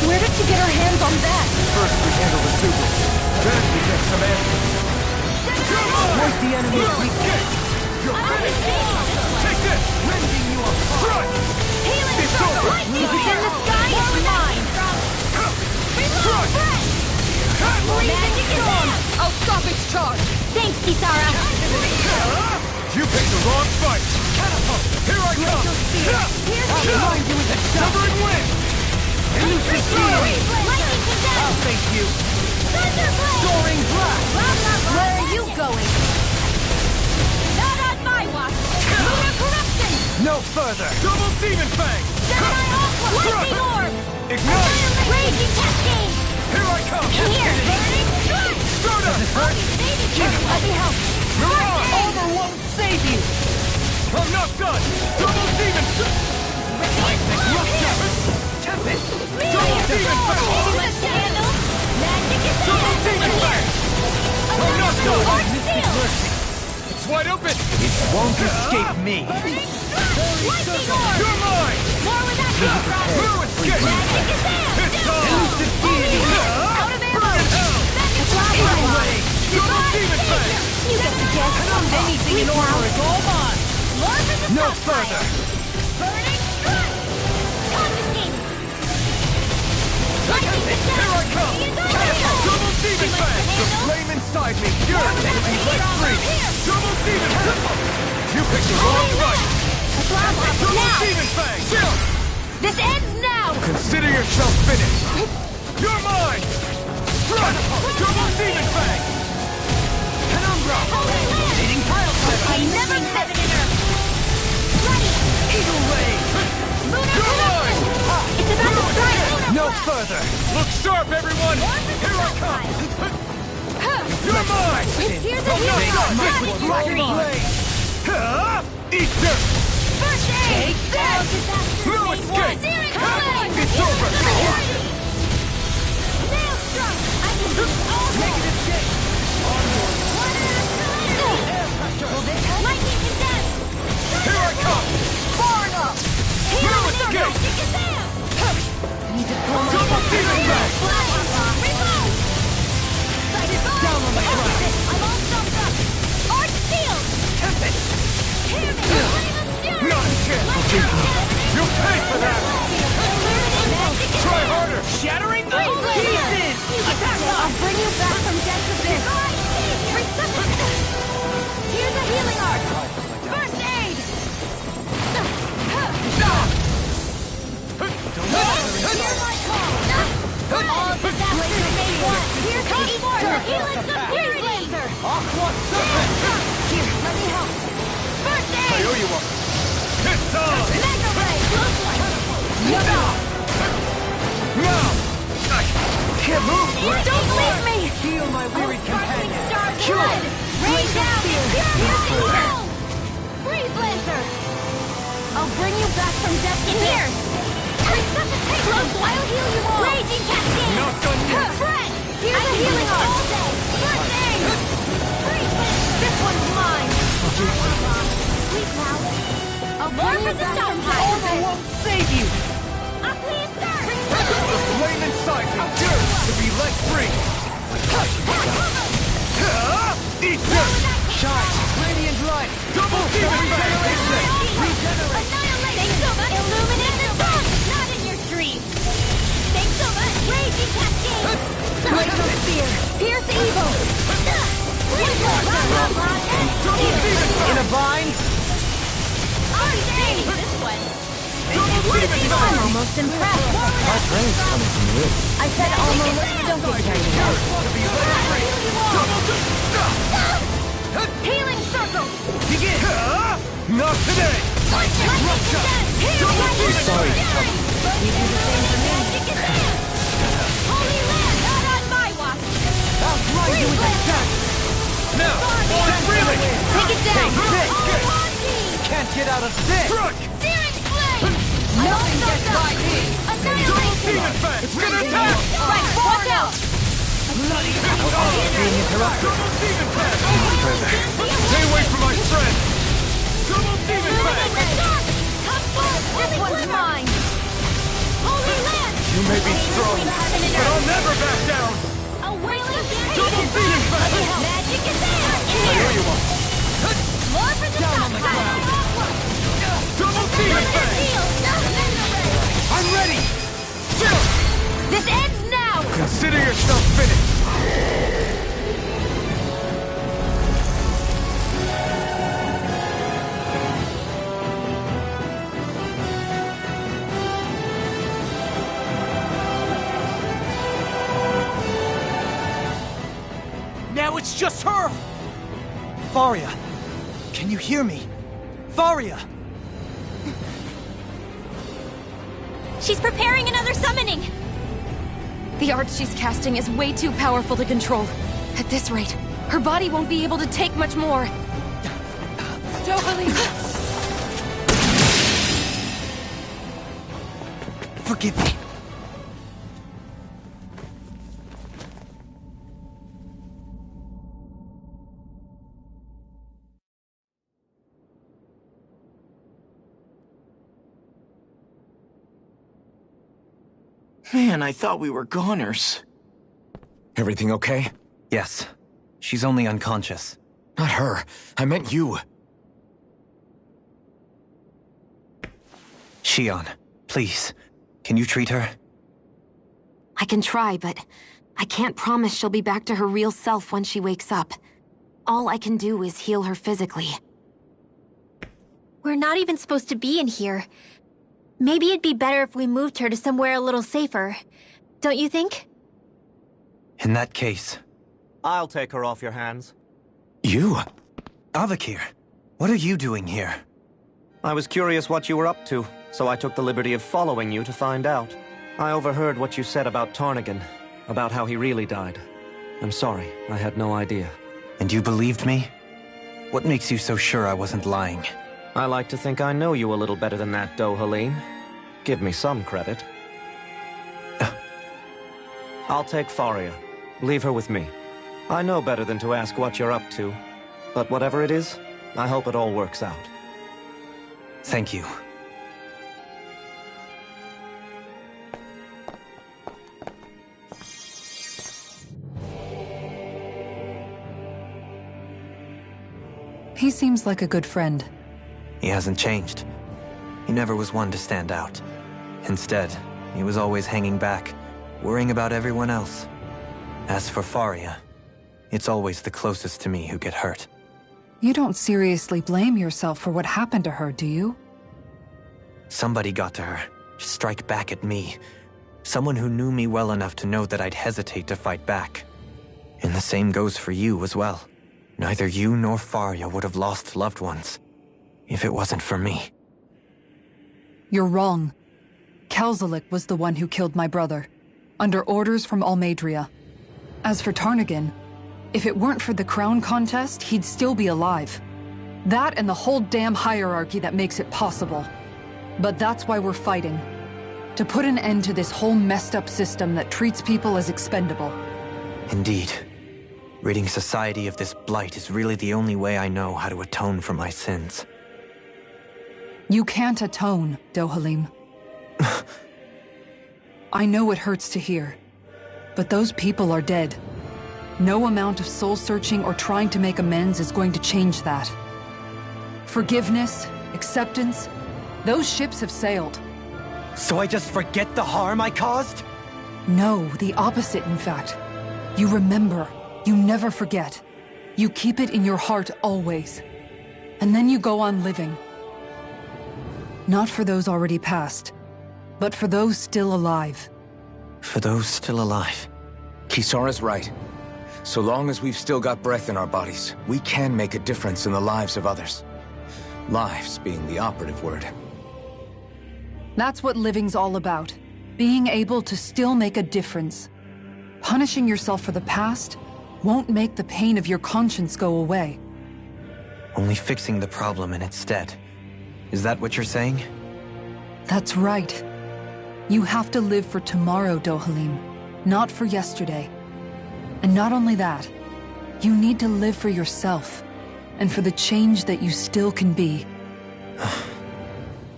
Where did she get her hands on that? First we handle the Sugos, then we get some answers. Exploit the enemy's weakness. You're ready! Take this! Rending you apart. Healing It's from the over. lightning! If it's in the sky, it's mine! Reload, friend! Magic is on! I'll stop its charge! Thanks, Kisara! You picked the wrong fight! Catapult! Here I come! I'll remind you with a shot. Severing wind! Elusive shield. Lightning condemned! I'll face you. Thunderblade! Soaring blast. Where are you going? Not on my watch! Lunar corruption! No further. Double demon fang! Gemini Aqua! Lightning orb! Ignite! Raging cascade! Here I come! Here! Burning strike! Soda! Let me help! Mirage! Armor won't save you. I'm not done! Double demon! Tempest. Double demon fang! Let's handle! Magic is Double demon fang! I'm not done! Arc seal! It's wide open! It won't escape me. Lightning orb! You're mine! More with that background! No escape! Magic is there! It's on! Elusive deity. Out of ammo! Burn in hell! Magic Fire lava! ray. Double demon fang! You get the guess. Anything in order is all mine. More for the No stockpile. further. Burning strike! Confiscate! Here I come! Double demon fang! The flame inside me yearns to be let free! Double demon fang! You picked the wrong fight! Double demon fang! Chill! This ends now! Consider yourself finished! You're mine! Strike! Double demon fang! Penumbra! Leading pile driver! I never miss! Eagle ray! You're mine! It's about to strike! No further! Look sharp, everyone! Here I come! You're mine! Here's a healing Blade! Eat dirt! First aid! Take that! No escape! It's over! Nail struck! I can do all Negative change! Lightning condensed! Here I come! Far enough! No escape! Need to pull my Double demon back! Reload! Down on the ground! I'm all stumped up! Arch shield! Tempest! Hear me! Flame of fury! Not a chance will beat me! You'll pay for that! Try harder! Shattering the pieces! Attack! I'll bring you back from death to this! Here's a healing art! First aid! Hear my call! All disasters made one! Here's the healing superiority! Aqua Serpent! Here, let me help! First I aid! owe you one! It's on! Mega ray! Close one! Now! I can't move! Don't leave me! Heal my weary companion! Blood! Rain down! Here's the heal! Freeze Lancer! I'll bring you back from death to here! Resuscitate! Close, I'll heal you all! Raging Cascade! Not done yet! Fred! Here's a healing art! All day! First aid! Freeze Lancer! This one's mine! Sleep now. I'll bring you back from death to this! won't save you! Please, sir! The flame inside me yearns to be let free! Eat dirt! Shine! Radiant light! Double demon regeneration! Annihilate! Thanks so much! Illuminate the sun! Not in your dreams! Thanks so much! Raging Cascade! Blaze of fear! Pierce evil! Double demon In a bind? This one! Double demon I'm almost impressed! My praise comes from you. I said almost. Don't get carried away. to be let free! Healing circle! Begin! Not today! Rupture! Double demon Sorry. You do the same for me. Magic is there! Holy land, not on my watch! I'll grind you with a cat! Now! One really! Take it down! Take this! All on me! Can't get out of this! Struck! Searing flame! Nothing gets by me! Double Annihilation! demon fang! It's gonna attack! Right, watch out! Bloody being interrupted. Double demon fang! Stay away from my friend! Double demon fang! Come forth! This one's mine! Holy land! You may be strong, but I'll never back down! A wailing Double demon fang! Magic is there! In I here! owe you one. More for the Down on the ground. Double demon fang! I'm ready! Still! This ends now! Consider yourself finished! Now it's just her! Faria, can you hear me? Faria! She's preparing another summoning! The art she's casting is way too powerful to control. At this rate, her body won't be able to take much more. Totally. Forgive me. Man, I thought we were goners. Everything okay? Yes. She's only unconscious. Not her. I meant you. Shion, please, can you treat her? I can try, but I can't promise she'll be back to her real self when she wakes up. All I can do is heal her physically. We're not even supposed to be in here. Maybe it'd be better if we moved her to somewhere a little safer. Don't you think? In that case... I'll take her off your hands. You? Avakir, what are you doing here? I was curious what you were up to, so I took the liberty of following you to find out. I overheard what you said about Tarnigan, about how he really died. I'm sorry, I had no idea. And you believed me? What makes you so sure I wasn't lying? I like to think I know you a little better than that, Dohalim. Give me some credit. I'll take Faria. Leave her with me. I know better than to ask what you're up to. But whatever it is, I hope it all works out. Thank you. He seems like a good friend. He hasn't changed. He never was one to stand out. Instead, he was always hanging back, worrying about everyone else. As for Faria, it's always the closest to me who get hurt. You don't seriously blame yourself for what happened to her, do you? Somebody got to her, to strike back at me. Someone who knew me well enough to know that I'd hesitate to fight back. And the same goes for you as well. Neither you nor Faria would have lost loved ones, if it wasn't for me. You're wrong. Kelzalik was the one who killed my brother, under orders from Almadria. As for Tarnigan, if it weren't for the crown contest, he'd still be alive. That and the whole damn hierarchy that makes it possible. But that's why we're fighting. To put an end to this whole messed up system that treats people as expendable. Indeed. Ridding society of this blight is really the only way I know how to atone for my sins. You can't atone, Dohalim. I know it hurts to hear, but those people are dead. No amount of soul-searching or trying to make amends is going to change that. Forgiveness, acceptance, those ships have sailed. So I just forget the harm I caused? No, the opposite, in fact. You remember. You never forget. You keep it in your heart always. And then you go on living. Not for those already past, but for those still alive. For those still alive. Kisara's right. So long as we've still got breath in our bodies, we can make a difference in the lives of others. Lives being the operative word. That's what living's all about. Being able to still make a difference. Punishing yourself for the past won't make the pain of your conscience go away. Only fixing the problem in its stead. Is that what you're saying? That's right. You have to live for tomorrow, Dohalim, not for yesterday. And not only that, you need to live for yourself, and for the change that you still can be.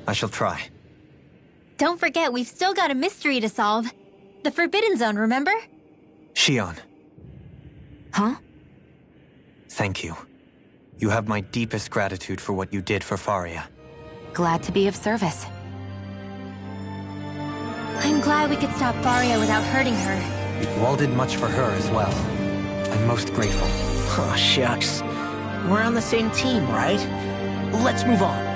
I shall try. Don't forget, we've still got a mystery to solve. The Forbidden Zone, remember? Shion. Huh? Thank you. You have my deepest gratitude for what you did for Faria. Glad to be of service. I'm glad we could stop Faria without hurting her. You all did much for her as well. I'm most grateful. Oh, shucks. We're on the same team, right? Let's move on.